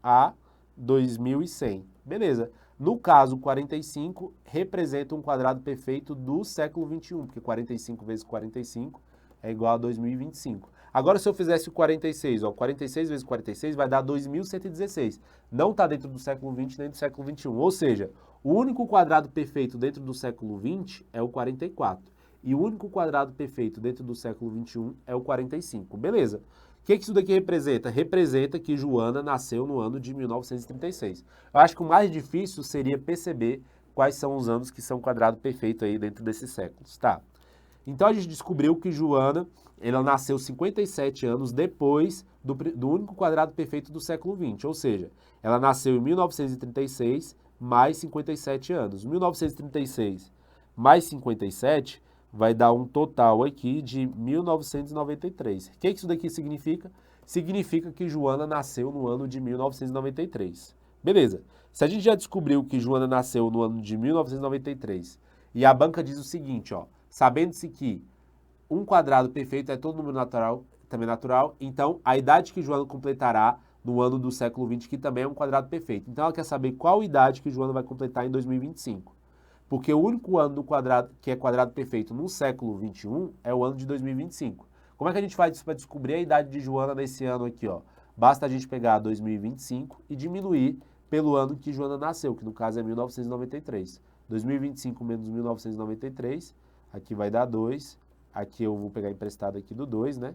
a 2100. Beleza. No caso, 45 representa um quadrado perfeito do século XXI, porque 45 vezes 45 é igual a 2025. Agora, se eu fizesse o 46, ó, 46 vezes 46 vai dar 2116. Não está dentro do século XX nem do século XXI. Ou seja, o único quadrado perfeito dentro do século XX é o 44. E o único quadrado perfeito dentro do século XXI é o 45. Beleza. O que isso daqui representa? Representa que Joana nasceu no ano de 1936. Eu acho que o mais difícil seria perceber quais são os anos que são quadrado perfeito aí dentro desses séculos, tá? Então a gente descobriu que Joana, ela nasceu 57 anos depois do único quadrado perfeito do século XX, ou seja, ela nasceu em 1936 mais 57 anos. 1936 mais 57 vai dar um total aqui de 1993. O que isso daqui significa? Significa que Joana nasceu no ano de 1993. Beleza. Se a gente já descobriu que Joana nasceu no ano de 1993 e a banca diz o seguinte, ó, sabendo-se que um quadrado perfeito é todo número natural, também natural, então a idade que Joana completará no ano do século XX, que também é um quadrado perfeito. Então ela quer saber qual idade que Joana vai completar em 2025. Porque o único ano do quadrado que é quadrado perfeito no século XXI é o ano de 2025. Como é que a gente faz isso para descobrir a idade de Joana nesse ano aqui, ó? Basta a gente pegar 2025 e diminuir pelo ano que Joana nasceu, que no caso é 1993. 2025 menos 1993, aqui vai dar 2. Aqui eu vou pegar emprestado aqui do 2, né?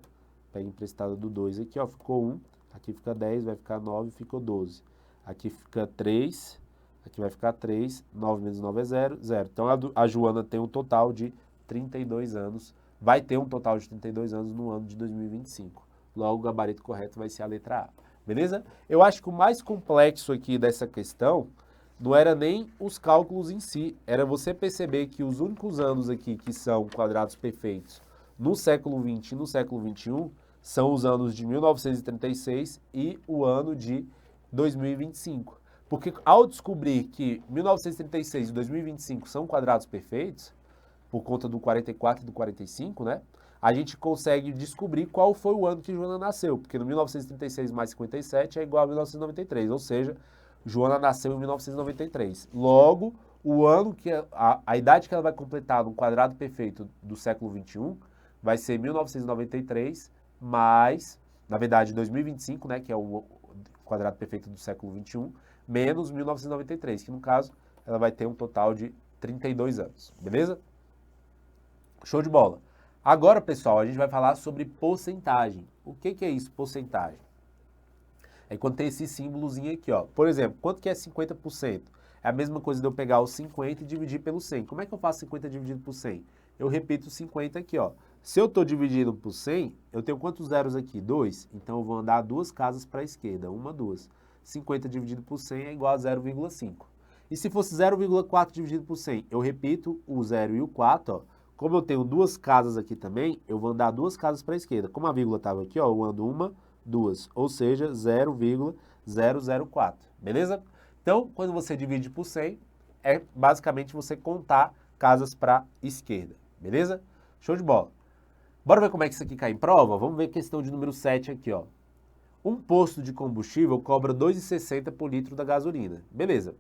Pega emprestado do 2 aqui, ó, ficou 1. Aqui fica 10, vai ficar 9, ficou 12. Aqui fica 3. Aqui vai ficar 3, 9 menos 9 é 0, 0. Então a Joana tem um total de 32 anos, vai ter um total de 32 anos no ano de 2025. Logo, o gabarito correto vai ser a letra A. Beleza? Eu acho que o mais complexo aqui dessa questão não era nem os cálculos em si, era você perceber que os únicos anos aqui que são quadrados perfeitos no século XX e no século XXI são os anos de 1936 e o ano de 2025. Porque ao descobrir que 1936 e 2025 são quadrados perfeitos, por conta do 44 e do 45, né? A gente consegue descobrir qual foi o ano que Joana nasceu. Porque no 1936 mais 57 é igual a 1993. Ou seja, Joana nasceu em 1993. Logo, o ano que a idade que ela vai completar no quadrado perfeito do século XXI vai ser 1993 mais, na verdade, 2025, né? Que é o quadrado perfeito do século XXI, menos 1993, que no caso ela vai ter um total de 32 anos, beleza? Show de bola. Agora, pessoal, a gente vai falar sobre porcentagem. O que é isso, porcentagem? É quando tem esse símbolozinho aqui, ó. Por exemplo, quanto que é 50%? É a mesma coisa de eu pegar o 50 e dividir pelo 100. Como é que eu faço 50 dividido por 100? Eu repito 50 aqui, ó. Se eu estou dividindo por 100, eu tenho quantos zeros aqui? 2. Então eu vou andar 2 casas para a esquerda. 1, 2. 50 dividido por 100 é igual a 0,5. E se fosse 0,4 dividido por 100? Eu repito o 0 e o 4, ó. Como eu tenho 2 casas aqui também, eu vou andar 2 casas para a esquerda. Como a vírgula estava aqui, ó, eu ando 1, 2. Ou seja, 0,004. Beleza? Então, quando você divide por 100, é basicamente você contar casas para a esquerda. Beleza? Show de bola. Bora ver como é que isso aqui cai em prova? Vamos ver a questão de número 7 aqui, ó. Um posto de combustível cobra R$ 2,60 por litro da gasolina. Beleza.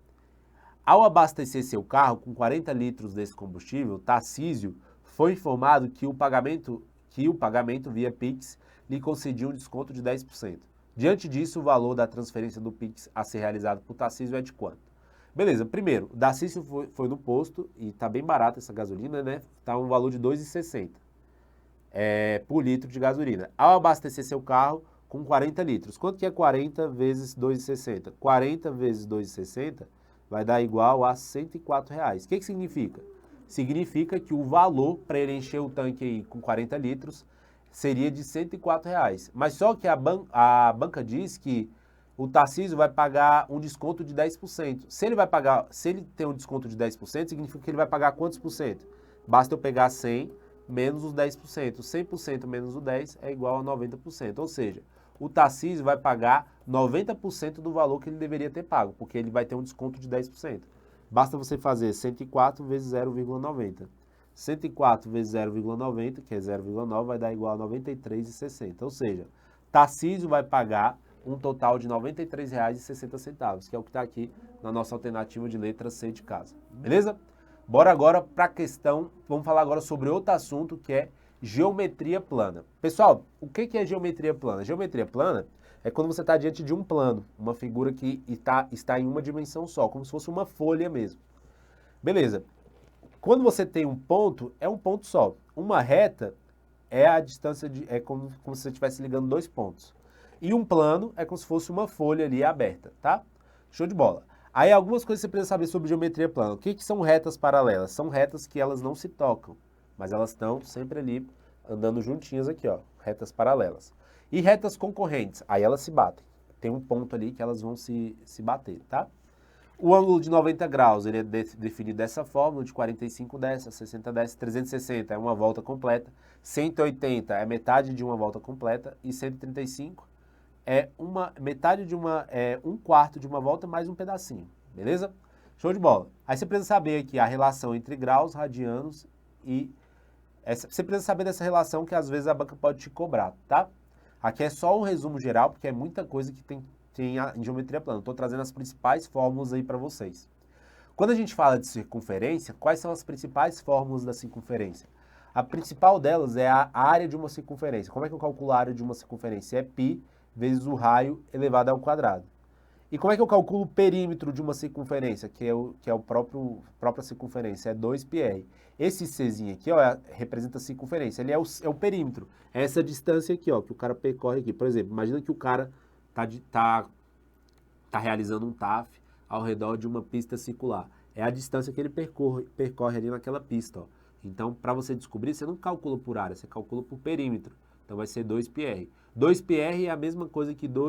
Ao abastecer seu carro com 40 litros desse combustível, Tarcísio foi informado que o pagamento via Pix lhe concedia um desconto de 10%. Diante disso, o valor da transferência do Pix a ser realizado por Tarcísio é de quanto? Beleza, primeiro, o Tarcísio foi no posto e tá bem barato essa gasolina, né? Tá um valor de R$ 2,60 por litro de gasolina. Ao abastecer seu carro com 40 litros, quanto que é 40 vezes R$ 2,60? 40 vezes R$ 2,60 vai dar igual a R$ 104. O que significa? Significa que o valor para ele encher o tanque aí com 40 litros seria de R$ 104. Mas só que a banca diz que o Tarcísio vai pagar um desconto de 10%. Se ele tem um desconto de 10%, significa que ele vai pagar quantos por cento? Basta eu pegar 100 menos os 10%. 100% menos o 10 é igual a 90%. Ou seja, o Tarcísio vai pagar 90% do valor que ele deveria ter pago, porque ele vai ter um desconto de 10%. Basta você fazer 104 vezes 0,90. 104 vezes 0,90, que é 0,9, vai dar igual a R$ 93,60. Ou seja, Tarcísio vai pagar um total de R$ 93,60, que é o que está aqui na nossa alternativa de letra C de casa. Beleza? Bora agora para a questão, vamos falar agora sobre outro assunto que é geometria plana. Pessoal, o que é geometria plana? Geometria plana é quando você está diante de um plano, uma figura que está em uma dimensão só, como se fosse uma folha mesmo. Beleza. Quando você tem um ponto, é um ponto só. Uma reta é a distância é como se você estivesse ligando dois pontos. E um plano é como se fosse uma folha ali aberta, tá? Show de bola. Aí algumas coisas que você precisa saber sobre geometria plana. O que são retas paralelas? São retas que elas não se tocam, mas elas estão sempre ali andando juntinhas aqui, ó, retas paralelas. E retas concorrentes, aí elas se batem. Tem um ponto ali que elas vão se bater, tá? O ângulo de 90 graus, ele é definido dessa forma, de 45 dessa, 60 dessa, 360 é uma volta completa, 180 é metade de uma volta completa e 135 é um quarto de uma volta mais um pedacinho, beleza? Show de bola. Aí você precisa saber aqui a relação entre graus, radianos e... você precisa saber dessa relação que às vezes a banca pode te cobrar, tá? Aqui é só um resumo geral, porque é muita coisa que tem em geometria plana. Estou trazendo as principais fórmulas aí para vocês. Quando a gente fala de circunferência, quais são as principais fórmulas da circunferência? A principal delas é a área de uma circunferência. Como é que eu calculo a área de uma circunferência? É π vezes o raio elevado ao quadrado. E como é que eu calculo o perímetro de uma circunferência, que é a própria circunferência? É 2πr. Esse Czinho aqui, ó, representa a circunferência. Ele é o perímetro. É essa distância aqui, ó, que o cara percorre aqui. Por exemplo, imagina que o cara tá realizando um TAF ao redor de uma pista circular. É a distância que ele percorre ali naquela pista, ó. Então, para você descobrir, você não calcula por área, você calcula por perímetro. Então vai ser 2πr. 2πr é a mesma coisa que π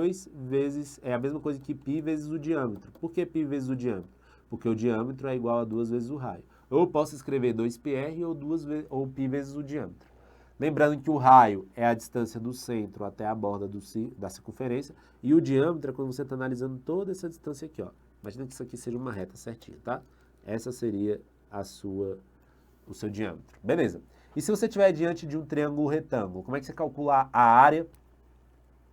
vezes o diâmetro. Por que π vezes o diâmetro? Porque o diâmetro é igual a 2 vezes o raio. Eu posso escrever 2πr ou π vezes o diâmetro. Lembrando que o raio é a distância do centro até a borda da circunferência e o diâmetro é quando você está analisando toda essa distância aqui, ó. Imagina que isso aqui seja uma reta certinha, tá? Essa seria o seu diâmetro. Beleza. E se você estiver diante de um triângulo retângulo, como é que você calcula a área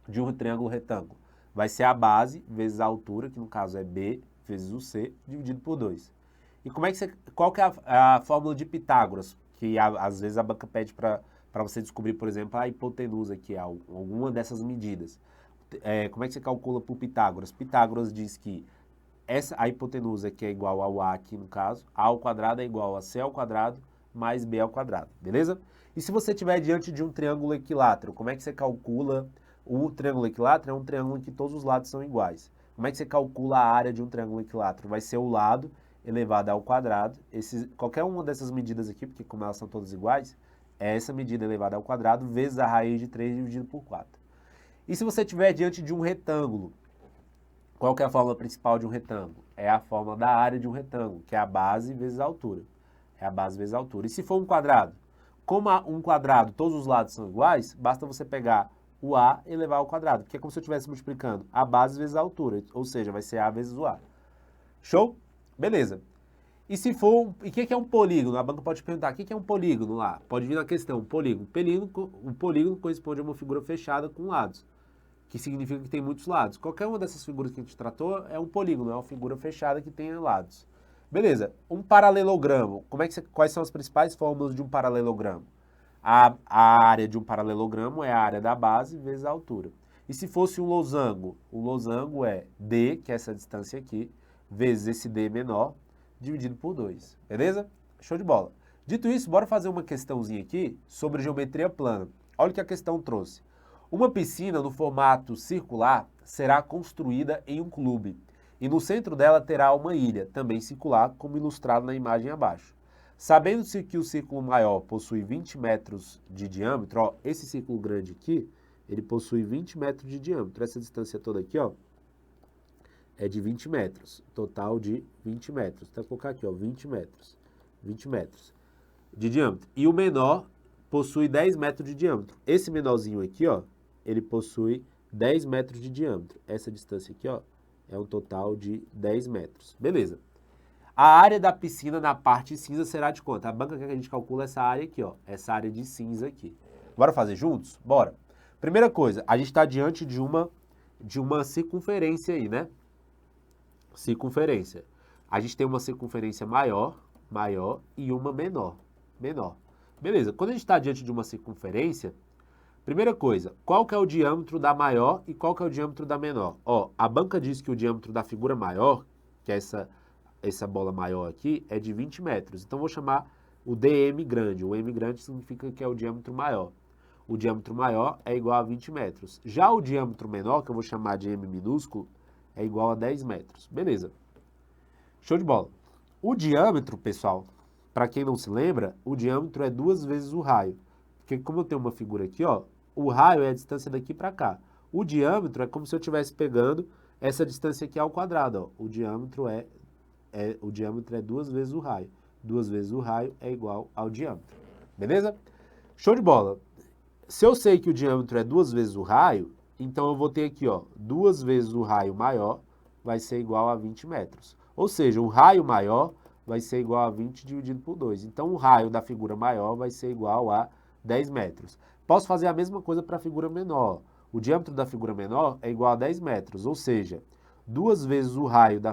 de um triângulo retângulo? Vai ser a base vezes a altura, que no caso é B vezes o C, dividido por 2. E qual que é a fórmula de Pitágoras? Que às vezes a banca pede para você descobrir, por exemplo, a hipotenusa, que é alguma dessas medidas. Como é que você calcula por Pitágoras? Pitágoras diz que a hipotenusa, que é igual ao A aqui no caso, A ao quadrado é igual a C ao quadrado mais B ao quadrado, beleza? E se você estiver diante de um triângulo equilátero, como é que você calcula o triângulo equilátero? É um triângulo em que todos os lados são iguais. Como é que você calcula a área de um triângulo equilátero? Vai ser o lado elevado ao quadrado. Qualquer uma dessas medidas aqui, porque como elas são todas iguais, é essa medida elevada ao quadrado vezes a raiz de 3 dividido por 4. E se você estiver diante de um retângulo, qual que é a fórmula principal de um retângulo? É a fórmula da área de um retângulo, que é a base vezes a altura. É a base vezes a altura. E se for um quadrado? Como um quadrado, todos os lados são iguais, basta você pegar o A e elevar ao quadrado, porque é como se eu estivesse multiplicando a base vezes a altura, ou seja, vai ser A vezes o A. Show? Beleza. E se for, e o que é um polígono? A banca pode perguntar, o que é um polígono lá? Pode vir na questão, polígono. O polígono corresponde a uma figura fechada com lados. que significa que tem muitos lados. Qualquer uma dessas figuras que a gente tratou é um polígono, é uma figura fechada que tem lados. Beleza, um paralelogramo. Quais são as principais fórmulas de um paralelogramo? A área de um paralelogramo é a área da base vezes a altura. E se fosse um losango? O losango é D, que é essa distância aqui, vezes esse D menor, dividido por 2. Beleza? Show de bola. Dito isso, bora fazer uma questãozinha aqui sobre geometria plana. Olha o que a questão trouxe. Uma piscina no formato circular será construída em um clube. E no centro dela terá uma ilha, também circular, como ilustrado na imagem abaixo. Sabendo-se que o círculo maior possui 20 metros de diâmetro, ó, esse círculo grande aqui, ele possui 20 metros de diâmetro. Essa distância toda aqui, ó, é de 20 metros, total de 20 metros. Então, vou colocar aqui, ó, 20 metros de diâmetro. E o menor possui 10 metros de diâmetro. Esse menorzinho aqui, ó, ele possui 10 metros de diâmetro. Essa distância aqui, ó, é um total de 10 metros. Beleza. A área da piscina na parte cinza será de quanto? A banca que a gente calcula é essa área aqui, ó. Essa área de cinza aqui. Bora fazer juntos? Bora. Primeira coisa, a gente está diante de uma circunferência aí, né? Circunferência. A gente tem uma circunferência maior e uma menor. Beleza, quando a gente está diante de uma circunferência, primeira coisa, qual que é o diâmetro da maior e qual que é o diâmetro da menor? Ó, a banca diz que o diâmetro da figura maior, que é essa bola maior aqui, é de 20 metros. Então, vou chamar o dm grande. O m grande significa que é o diâmetro maior. O diâmetro maior é igual a 20 metros. Já o diâmetro menor, que eu vou chamar de m minúsculo, é igual a 10 metros. Beleza. Show de bola. O diâmetro, pessoal, para quem não se lembra, o diâmetro é 2 vezes o raio. Porque como eu tenho uma figura aqui, ó, o raio é a distância daqui para cá. O diâmetro é como se eu estivesse pegando essa distância aqui ao quadrado, ó. O diâmetro é 2 vezes o raio. 2 vezes o raio é igual ao diâmetro. Beleza? Show de bola. Se eu sei que o diâmetro é 2 vezes o raio, então eu vou ter aqui, ó, 2 vezes o raio maior vai ser igual a 20 metros. Ou seja, o raio maior vai ser igual a 20 dividido por 2. Então, o raio da figura maior vai ser igual a 10 metros. Posso fazer a mesma coisa para a figura menor. O diâmetro da figura menor é igual a 10 metros, ou seja, 2 vezes o raio da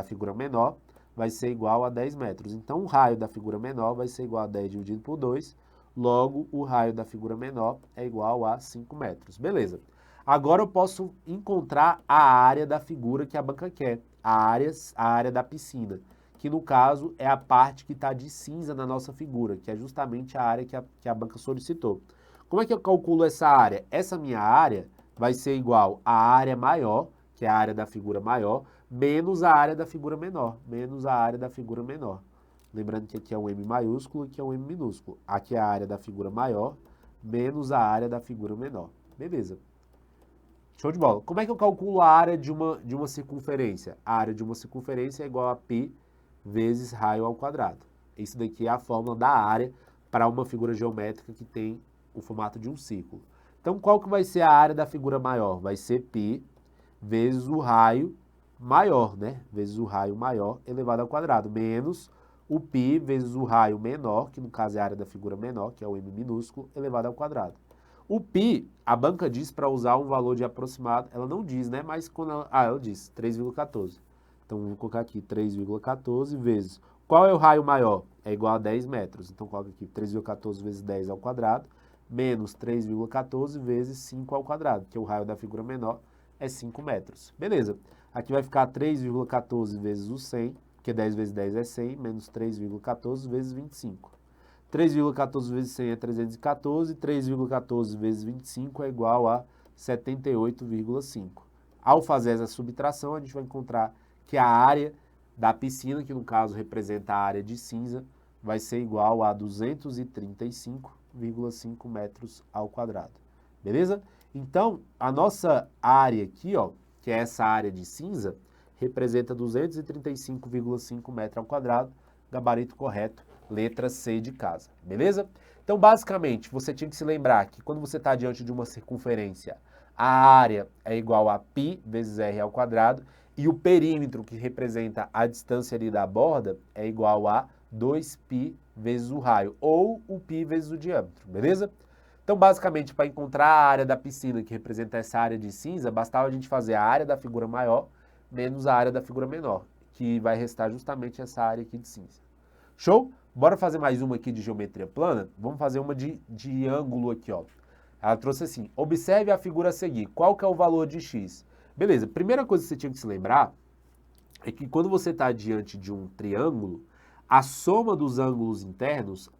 figura menor vai ser igual a 10 metros. Então, o raio da figura menor vai ser igual a 10 dividido por 2, logo, o raio da figura menor é igual a 5 metros. Beleza. Agora eu posso encontrar a área da figura que a banca quer, a área da piscina, que no caso é a parte que está de cinza na nossa figura, que é justamente a área que a banca solicitou. Como é que eu calculo essa área? Essa minha área vai ser igual à área maior, que é a área da figura maior, menos a área da figura menor, Lembrando que aqui é um M maiúsculo e aqui é um M minúsculo. Aqui é a área da figura maior, menos a área da figura menor. Beleza. Show de bola. Como é que eu calculo a área de uma circunferência? A área de uma circunferência é igual a π vezes raio ao quadrado. Isso daqui é a fórmula da área para uma figura geométrica que tem o formato de um círculo. Então, qual que vai ser a área da figura maior? Vai ser π vezes o raio maior, né? Vezes o raio maior elevado ao quadrado, menos o π vezes o raio menor, que no caso é a área da figura menor, que é o m minúsculo, elevado ao quadrado. O π, a banca diz para usar um valor de aproximado, ela não diz, né? Mas quando ela diz 3,14. Então, vou colocar aqui 3,14 vezes. Qual é o raio maior? É igual a 10 metros. Então, coloca aqui 3,14 vezes 10 ao quadrado, menos 3,14 vezes 5 ao quadrado, que o raio da figura menor é 5 metros. Beleza. Aqui vai ficar 3,14 vezes o 100, porque 10 vezes 10 é 100, menos 3,14 vezes 25. 3,14 vezes 100 é 314, 3,14 vezes 25 é igual a 78,5. Ao fazer essa subtração, a gente vai encontrar que a área da piscina, que no caso representa a área de cinza, vai ser igual a 235,5 metros ao quadrado. Beleza? Então, a nossa área aqui, ó, que é essa área de cinza, representa 235,5 metros ao quadrado, gabarito correto, letra C de casa, beleza? Então, basicamente, você tinha que se lembrar que quando você está diante de uma circunferência, a área é igual a π vezes r ao quadrado e o perímetro, que representa a distância ali da borda, é igual a 2π vezes o raio, ou o π vezes o diâmetro, beleza? Então, basicamente, para encontrar a área da piscina, que representa essa área de cinza, bastava a gente fazer a área da figura maior menos a área da figura menor, que vai restar justamente essa área aqui de cinza. Show? Bora fazer mais uma aqui de geometria plana? Vamos fazer uma de ângulo aqui, ó. Ela trouxe assim, observe a figura a seguir. Qual que é o valor de x? Beleza, primeira coisa que você tinha que se lembrar é que quando você está diante de um triângulo, a soma dos ângulos internos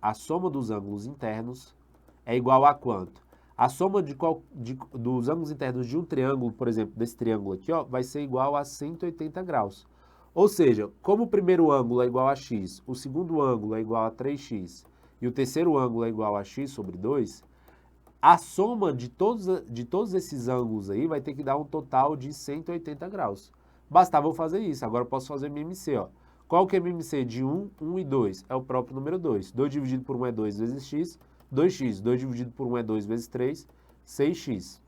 é igual a quanto? A soma dos ângulos internos de um triângulo, por exemplo, desse triângulo aqui, ó, vai ser igual a 180 graus. Ou seja, como o primeiro ângulo é igual a x, o segundo ângulo é igual a 3x e o terceiro ângulo é igual a x sobre 2, a soma de todos esses ângulos aí vai ter que dar um total de 180 graus. Bastava eu fazer isso, agora eu posso fazer MMC, ó. Qual que é MMC de 1, 1 e 2? É o próprio número 2. 2 dividido por 1 é 2 vezes x, 2x. 2 dividido por 1 é 2 vezes 3, 6x.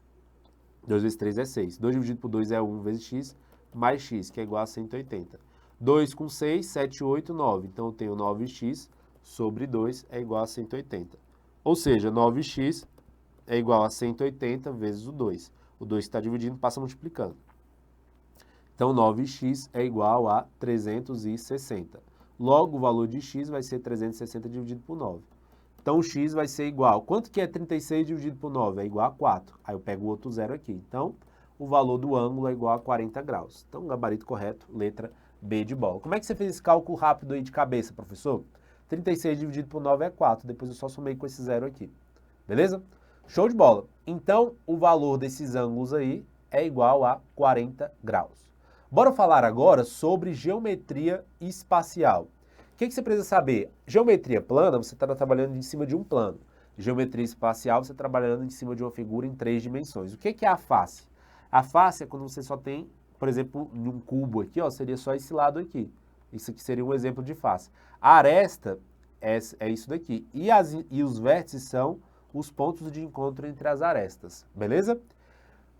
2 vezes 3 é 6. 2 dividido por 2 é 1 vezes x, mais x, que é igual a 180. 2 com 6, 7, 8, 9. Então, eu tenho 9x sobre 2 é igual a 180. Ou seja, 9x é igual a 180 vezes o 2. O 2 que está dividindo passa multiplicando. Então, 9x é igual a 360. Logo, o valor de x vai ser 360 dividido por 9. Então, x vai ser igual. Quanto que é 36 dividido por 9? É igual a 4. Aí eu pego o outro zero aqui. Então, o valor do ângulo é igual a 40 graus. Então, gabarito correto, letra B de bola. Como é que você fez esse cálculo rápido aí de cabeça, professor? 36 dividido por 9 é 4. Depois eu só somei com esse zero aqui. Beleza? Show de bola. Então, o valor desses ângulos aí é igual a 40 graus. Bora falar agora sobre geometria espacial. O que você precisa saber? Geometria plana, você está trabalhando em cima de um plano. Geometria espacial, você está trabalhando em cima de uma figura em 3 dimensões. O que é a face? A face é quando você só tem, por exemplo, em um cubo aqui, ó, seria só esse lado aqui. Isso aqui seria um exemplo de face. A aresta é isso daqui. E os vértices são os pontos de encontro entre as arestas. Beleza?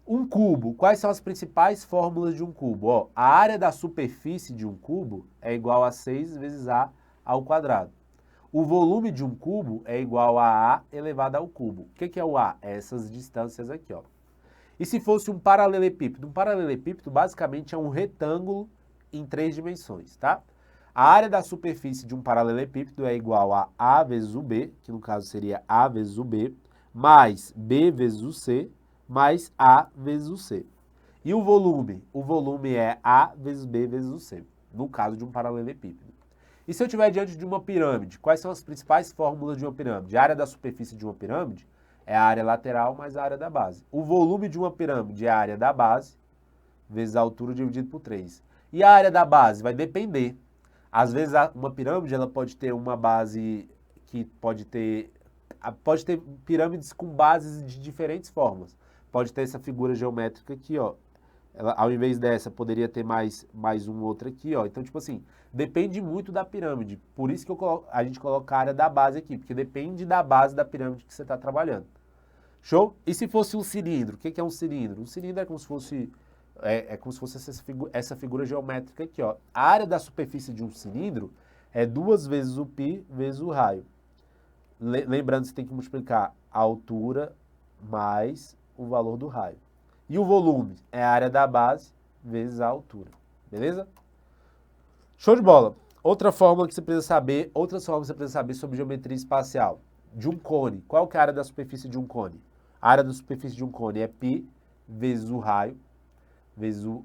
Um cubo, quais são as principais fórmulas de um cubo? Ó, a área da superfície de um cubo é igual a 6 vezes A ao quadrado. O volume de um cubo é igual a A elevado ao cubo. O que é o A? Essas distâncias aqui, ó. E se fosse um paralelepípedo? Um paralelepípedo basicamente é um retângulo em 3 dimensões, tá? A área da superfície de um paralelepípedo é igual a A vezes o B, que no caso seria A vezes o B, mais B vezes o C, mais A vezes o C. E o volume? O volume é A vezes B vezes o C, no caso de um paralelepípedo. E se eu estiver diante de uma pirâmide, quais são as principais fórmulas de uma pirâmide? A área da superfície de uma pirâmide é a área lateral mais a área da base. O volume de uma pirâmide é a área da base vezes a altura dividido por 3. E a área da base vai depender. Às vezes uma pirâmide ela pode ter uma base que pode ter pirâmides com bases de diferentes formas. Pode ter essa figura geométrica aqui, ó. Ela, ao invés dessa, poderia ter mais um outro aqui, ó. Então, tipo assim, depende muito da pirâmide. Por isso que a gente coloca a área da base aqui, porque depende da base da pirâmide que você está trabalhando. Show? E se fosse um cilindro? O que é um cilindro? Um cilindro é como se fosse, essa figura geométrica aqui, ó. A área da superfície de um cilindro é 2 vezes o π vezes o raio. Lembrando que você tem que multiplicar a altura mais o valor do raio. E o volume é a área da base vezes a altura. Beleza? Show de bola. Outras fórmulas que você precisa saber sobre geometria espacial. De um cone. Qual que é a área da superfície de um cone? A área da superfície de um cone é π vezes o raio, vezes o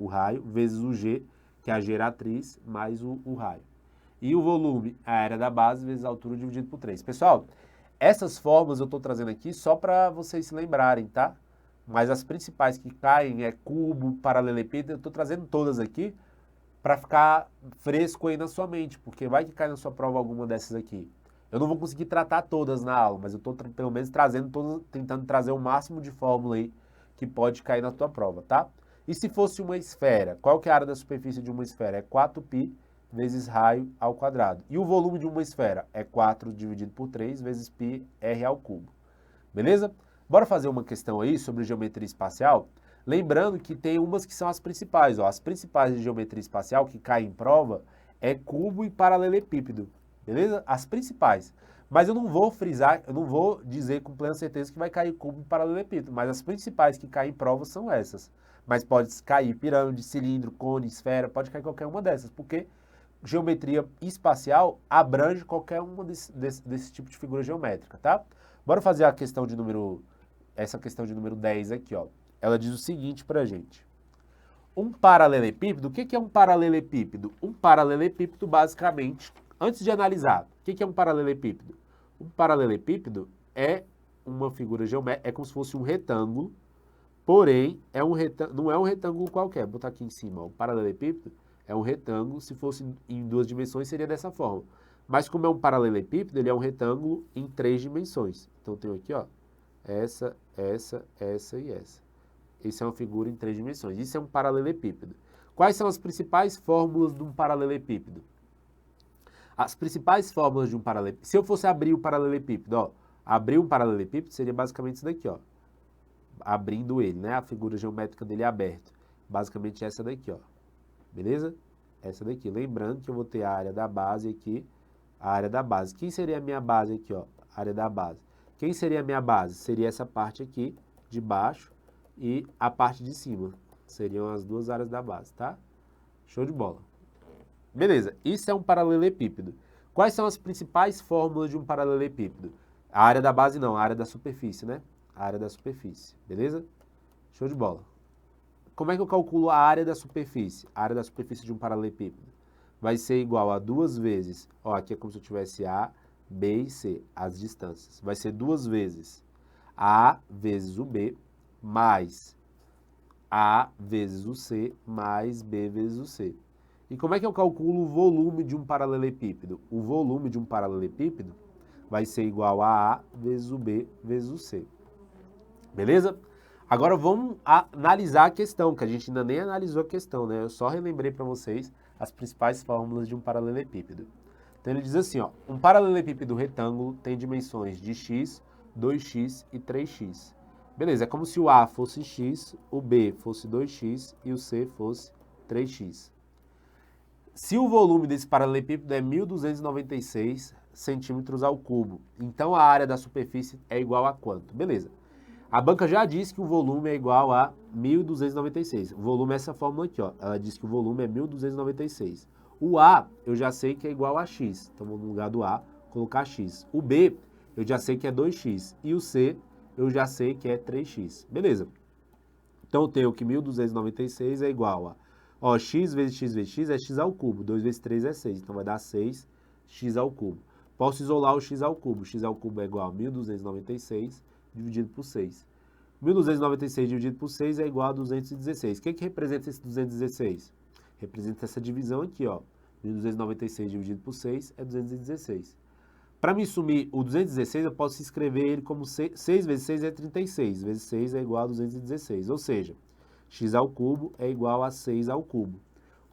raio, vezes o g, que é a geratriz, mais o raio. E o volume é a área da base vezes a altura dividido por 3. Pessoal, essas fórmulas eu estou trazendo aqui só para vocês se lembrarem, tá? Mas as principais que caem é cubo, paralelepípedo, eu estou trazendo todas aqui para ficar fresco aí na sua mente, porque vai que cai na sua prova alguma dessas aqui. Eu não vou conseguir tratar todas na aula, mas eu estou pelo menos tentando trazer o máximo de fórmula aí que pode cair na tua prova, tá? E se fosse uma esfera, qual que é a área da superfície de uma esfera? É 4π vezes raio ao quadrado. E o volume de uma esfera é 4 dividido por 3 vezes πr ao cubo. Beleza? Bora fazer uma questão aí sobre geometria espacial? Lembrando que tem umas que são as principais. Ó. As principais de geometria espacial que caem em prova é cubo e paralelepípedo. beleza? As principais. Mas eu não vou frisar, eu não vou dizer com plena certeza que vai cair cubo e paralelepípedo, mas as principais que caem em prova são essas. Mas pode cair pirâmide, cilindro, cone, esfera, pode cair qualquer uma dessas, porque geometria espacial abrange qualquer uma desse tipo de figura geométrica, tá? Bora fazer essa questão de número 10 aqui, ó. Ela diz o seguinte pra gente. Um paralelepípedo, o que é um paralelepípedo? Um paralelepípedo, basicamente, antes de analisar, o que é um paralelepípedo? Um paralelepípedo é uma figura geométrica, é como se fosse um retângulo, porém, não é um retângulo qualquer. Vou botar aqui em cima, ó, o paralelepípedo é um retângulo, se fosse em 2 dimensões seria dessa forma. Mas como é um paralelepípedo, ele é um retângulo em 3 dimensões. Então, eu tenho aqui, ó, essa e essa. Isso é uma figura em 3 dimensões. Isso é um paralelepípedo. Quais são as principais fórmulas de um paralelepípedo? As principais fórmulas de um paralelepípedo... Se eu fosse abrir o paralelepípedo, ó, abrir um paralelepípedo seria basicamente isso daqui, ó. Abrindo ele, né? A figura geométrica dele é aberta. Basicamente essa daqui, ó. Beleza? Essa daqui. Lembrando que eu vou ter a área da base aqui, a área da base. Quem seria a minha base aqui, ó? A área da base. Quem seria a minha base? Seria essa parte aqui, de baixo, e a parte de cima. Seriam as duas áreas da base, tá? Show de bola. Beleza, isso é um paralelepípedo. Quais são as principais fórmulas de um paralelepípedo? A área da base não, a área da superfície, né? A área da superfície, beleza? Show de bola. Como é que eu calculo a área da superfície? A área da superfície de um paralelepípedo vai ser igual a 2 vezes, ó, aqui é como se eu tivesse A, B e C, as distâncias. Vai ser 2 vezes A vezes o B, mais A vezes o C, mais B vezes o C. E como é que eu calculo o volume de um paralelepípedo? O volume de um paralelepípedo vai ser igual a A vezes o B vezes o C. Beleza? Agora vamos analisar a questão, que a gente ainda nem analisou a questão, né? Eu só relembrei para vocês as principais fórmulas de um paralelepípedo. Então ele diz assim, ó, um paralelepípedo retângulo tem dimensões de x, 2x e 3x. Beleza, é como se o A fosse x, o B fosse 2x e o C fosse 3x. Se o volume desse paralelepípedo é 1.296 centímetros ao cubo, então a área da superfície é igual a quanto? Beleza. A banca já disse que o volume é igual a 1.296. O volume é essa fórmula aqui, ó. Ela diz que o volume é 1.296. O A, eu já sei que é igual a x. Então, vou no lugar do A, colocar x. O B, eu já sei que é 2x. E o C, eu já sei que é 3x. Beleza. Então, eu tenho que 1.296 é igual a... Ó, x vezes x é x ao cubo. 2 vezes 3 é 6. Então, vai dar 6x ao cubo. Posso isolar o x ao cubo. X ao cubo é igual a 1.296 dividido por 6. 1.296 dividido por 6 é igual a 216. O que representa esse 216? Representa essa divisão aqui, ó. 1.296 dividido por 6 é 216. Para me sumir o 216, eu posso escrever ele como 6 vezes 6 é 36. Vezes 6 é igual a 216. Ou seja, x ao cubo é igual a 6 ao cubo.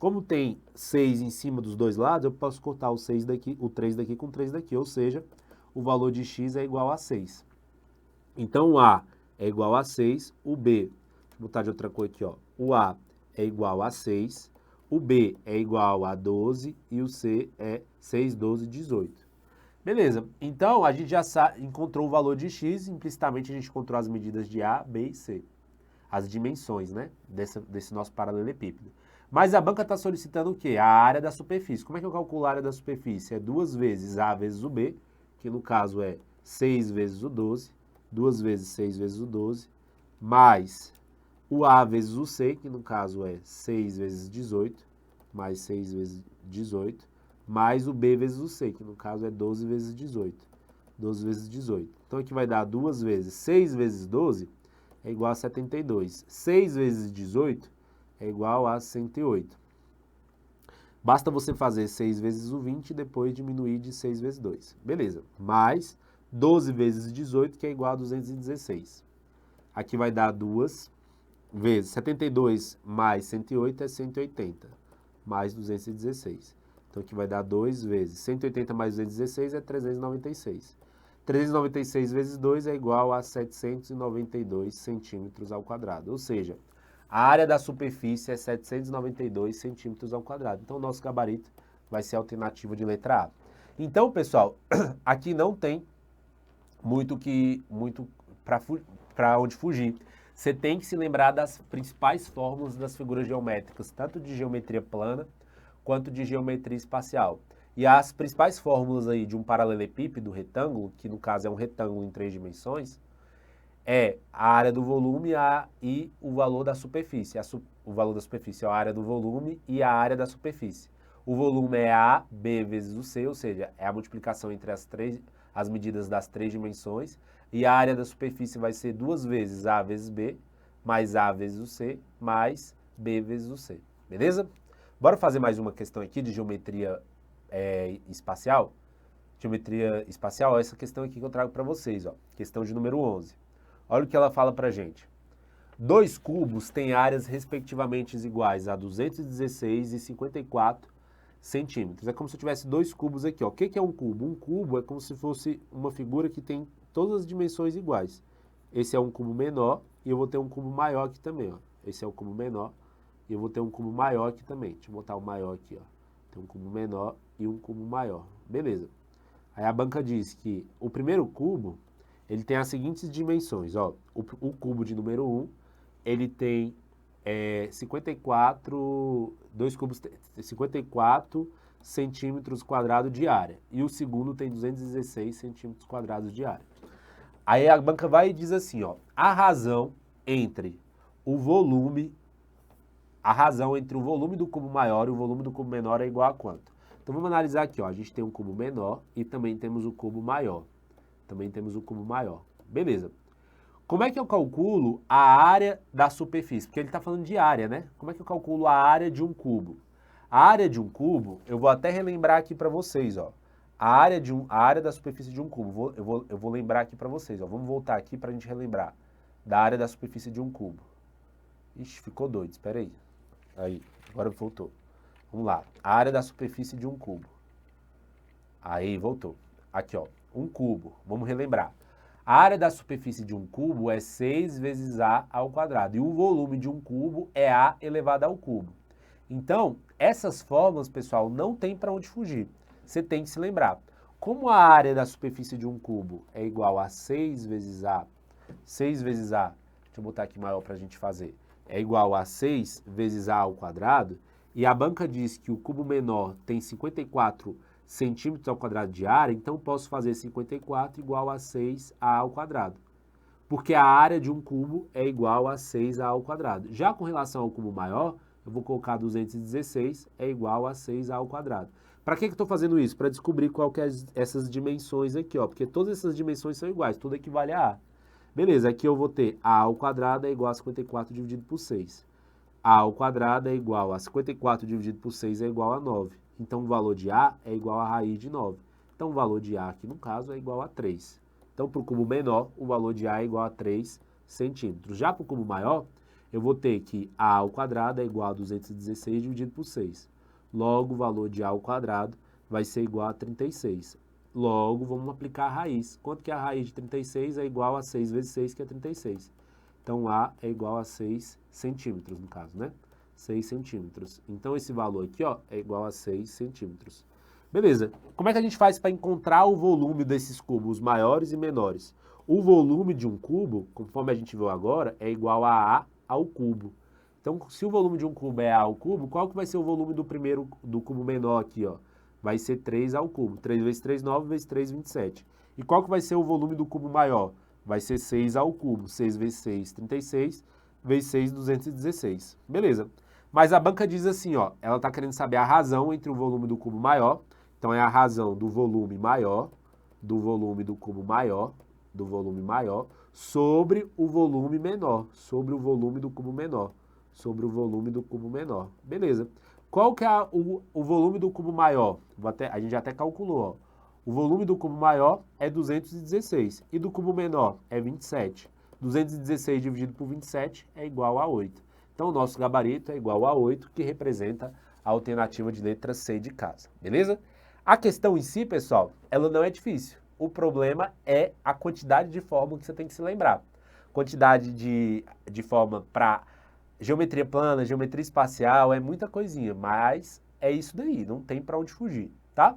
Como tem 6 em cima dos dois lados, eu posso cortar o 6 daqui, o 3 daqui com o 3 daqui. Ou seja, o valor de x é igual a 6. Então, o A é igual a 6, o B, deixa eu botar de outra cor aqui, ó. O A é igual a 6, o B é igual a 12 e o C é 6, 12, 18. Beleza, então a gente já encontrou o valor de x, implicitamente a gente encontrou as medidas de A, B e C. As dimensões, né, desse nosso paralelepípedo. Mas a banca está solicitando o quê? A área da superfície. Como é que eu calculo a área da superfície? É 2 vezes A vezes o B, que no caso é 6 vezes o 12, 2 vezes 6 vezes o 12, mais o A vezes o C, que no caso é 6 vezes 18, mais 6 vezes 18, mais o B vezes o C, que no caso é 12 vezes 18. 12 vezes 18. Então aqui vai dar 2 vezes 6 vezes 12 é igual a 72. 6 vezes 18 é igual a 108. Basta você fazer 6 vezes o 20 e depois diminuir de 6 vezes 2. Beleza. Mais 12 vezes 18, que é igual a 216. Aqui vai dar 2 vezes 72 mais 108 é 180, mais 216. Então, aqui vai dar 2 vezes 180 mais 216 é 396. 396 vezes 2 é igual a 792 centímetros ao quadrado. Ou seja, a área da superfície é 792 centímetros ao quadrado. Então, o nosso gabarito vai ser a alternativa de letra A. Então, pessoal, aqui não tem muito para onde fugir. Você tem que se lembrar das principais fórmulas das figuras geométricas, tanto de geometria plana quanto de geometria espacial. E as principais fórmulas aí de um paralelepípedo retângulo, que no caso é um retângulo em 3 dimensões, é a área do volume e o valor da superfície. O valor da superfície é a área do volume e a área da superfície. O volume é A, B vezes o C, ou seja, é a multiplicação entre as medidas das 3 dimensões. E a área da superfície vai ser 2 vezes A vezes B, mais A vezes o C, mais B vezes o C. Beleza? Bora fazer mais uma questão aqui de geometria espacial? Geometria espacial, essa questão aqui que eu trago para vocês, ó. Questão de número 11. Olha o que ela fala para gente. 2 cubos têm áreas respectivamente iguais a 216 e 54 centímetros. É como se eu tivesse 2 cubos aqui. Ó. O que é um cubo? Um cubo é como se fosse uma figura que tem todas as dimensões iguais. Esse é um cubo menor e eu vou ter um cubo maior aqui também. Ó. Esse é o cubo menor e eu vou ter um cubo maior aqui também. Deixa eu botar o maior aqui. Ó. Tem um cubo menor e um cubo maior. Beleza. Aí a banca diz que o primeiro cubo ele tem as seguintes dimensões. Ó. O cubo de número 1 ele tem 2 cubos, 54 centímetros quadrados de área. E o segundo tem 216 centímetros quadrados de área. Aí a banca vai e diz assim, ó, a razão entre o volume do cubo maior e o volume do cubo menor é igual a quanto? Então vamos analisar aqui, ó, a gente tem um cubo menor e também temos o cubo maior. Beleza. Como é que eu calculo a área da superfície? Porque ele está falando de área, né? Como é que eu calculo a área de um cubo? A área de um cubo, eu vou até relembrar aqui para vocês, ó. A área da superfície de um cubo, eu vou lembrar aqui para vocês, ó. Vamos voltar aqui para a gente relembrar da área da superfície de um cubo. Ixi, ficou doido, espera aí. Aí, agora voltou. Vamos lá, a área da superfície de um cubo. Aí, voltou. Aqui, ó, um cubo, vamos relembrar. A área da superfície de um cubo é 6 vezes A ao quadrado. E o volume de um cubo é A elevado ao cubo. Então, essas fórmulas, pessoal, não tem para onde fugir. Você tem que se lembrar. Como a área da superfície de um cubo é igual a 6 vezes A, deixa eu botar aqui maior para a gente fazer, é igual a 6 vezes A ao quadrado, e a banca diz que o cubo menor tem 54 centímetros ao quadrado de área, então posso fazer 54 igual a 6A ao quadrado. Porque a área de um cubo é igual a 6A ao quadrado. Já com relação ao cubo maior, eu vou colocar 216 é igual a 6A ao quadrado. Para que eu estou fazendo isso? Para descobrir qual que é essas dimensões aqui, ó. Porque todas essas dimensões são iguais, tudo equivale a A. Beleza, aqui eu vou ter A ao quadrado é igual a 54 dividido por 6. A ao quadrado é igual a 54 dividido por 6 é igual a 9. Então, o valor de A é igual a raiz de 9. Então, o valor de A aqui, no caso, é igual a 3. Então, para o cubo menor, o valor de A é igual a 3 centímetros. Já para o cubo maior, eu vou ter que A ao quadrado é igual a 216 dividido por 6. Logo, o valor de A ao quadrado vai ser igual a 36. Logo, vamos aplicar a raiz. Quanto que é a raiz de 36? É igual a 6 vezes 6, que é 36. Então, A é igual a 6 centímetros, no caso, né? 6 centímetros. Então, esse valor aqui, ó, é igual a 6 centímetros. Beleza. Como é que a gente faz para encontrar o volume desses cubos maiores e menores? O volume de um cubo, conforme a gente viu agora, é igual a A ao cubo. Então, se o volume de um cubo é A ao cubo, qual que vai ser o volume do cubo menor aqui, ó? Vai ser 3 ao cubo. 3 vezes 3, 9 vezes 3, 27. E qual que vai ser o volume do cubo maior? Vai ser 6 ao cubo. 6 vezes 6, 36, vezes 6, 216. Beleza. Mas a banca diz assim, ó, ela está querendo saber a razão entre o volume do cubo maior. Então, é a razão do volume maior, do volume do cubo maior, sobre o volume menor, sobre o volume do cubo menor, sobre o volume do cubo menor. Beleza. Qual que é o volume do cubo maior? A gente já até calculou, ó. O volume do cubo maior é 216 e do cubo menor é 27. 216 dividido por 27 é igual a 8. Então, o nosso gabarito é igual a 8, que representa a alternativa de letra C de casa, beleza? A questão em si, pessoal, ela não é difícil. O problema é a quantidade de fórmula que você tem que se lembrar. Quantidade de forma para geometria plana, geometria espacial, é muita coisinha, mas é isso daí, não tem para onde fugir, tá?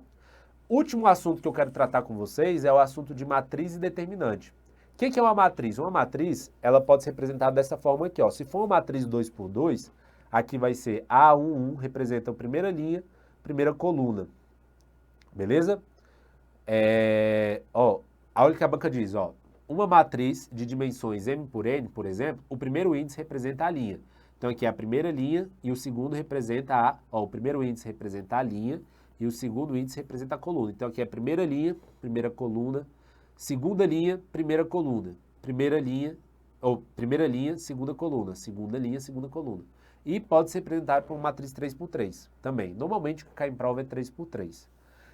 Último assunto que eu quero tratar com vocês é o assunto de matriz e determinante. O que é uma matriz? Uma matriz, ela pode ser representada dessa forma aqui, ó. Se for uma matriz 2 por 2, aqui vai ser A11, representa a primeira linha, primeira coluna. Beleza? Olha o que a banca diz, ó. Uma matriz de dimensões M por N, por exemplo, o primeiro índice representa a linha. Então aqui é a primeira linha e o segundo representa o primeiro índice representa a linha e o segundo índice representa a coluna. Então aqui é a primeira linha, primeira coluna, segunda linha, primeira coluna, primeira linha, segunda coluna, segunda linha, segunda coluna. E pode ser representado por uma matriz 3 por 3 também. Normalmente o que cai em prova é 3 por 3.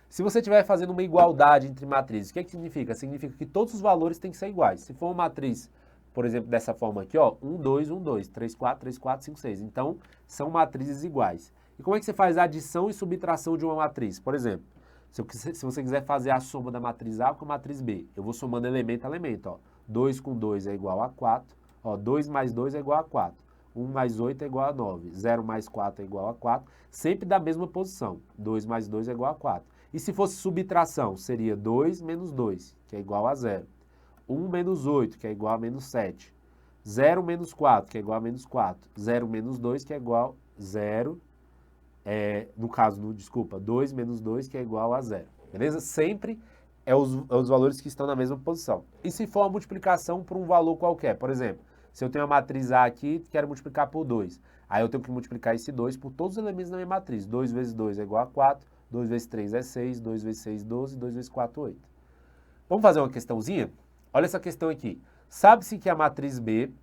Se você estiver fazendo uma igualdade entre matrizes, o que é que significa? Significa que todos os valores têm que ser iguais. Se for uma matriz, por exemplo, dessa forma aqui, ó, 1, 2, 1, 2, 3, 4, 3, 4, 5, 6. Então, são matrizes iguais. E como é que você faz a adição e subtração de uma matriz? Por exemplo, se você quiser fazer a soma da matriz A com a matriz B, eu vou somando elemento a elemento, ó. 2 com 2 é igual a 4, ó, 2 mais 2 é igual a 4. 1 mais 8 é igual a 9, 0 mais 4 é igual a 4, sempre da mesma posição. 2 mais 2 é igual a 4. E se fosse subtração, seria 2 menos 2, que é igual a 0. 1 menos 8, que é igual a menos 7. 0 menos 4, que é igual a menos 4. 0 menos 2, que é igual a 0. No caso, desculpa, 2 menos 2, que é igual a 0. Beleza? Sempre é os valores que estão na mesma posição. E se for uma multiplicação por um valor qualquer, por exemplo, se eu tenho a matriz A aqui e quero multiplicar por 2, aí eu tenho que multiplicar esse 2 por todos os elementos da minha matriz. 2 vezes 2 é igual a 4. 2 vezes 3 é 6, 2 vezes 6, 12, 2 vezes 4, 8. Vamos fazer uma questãozinha? Olha essa questão aqui. Sabe-se que a matriz B,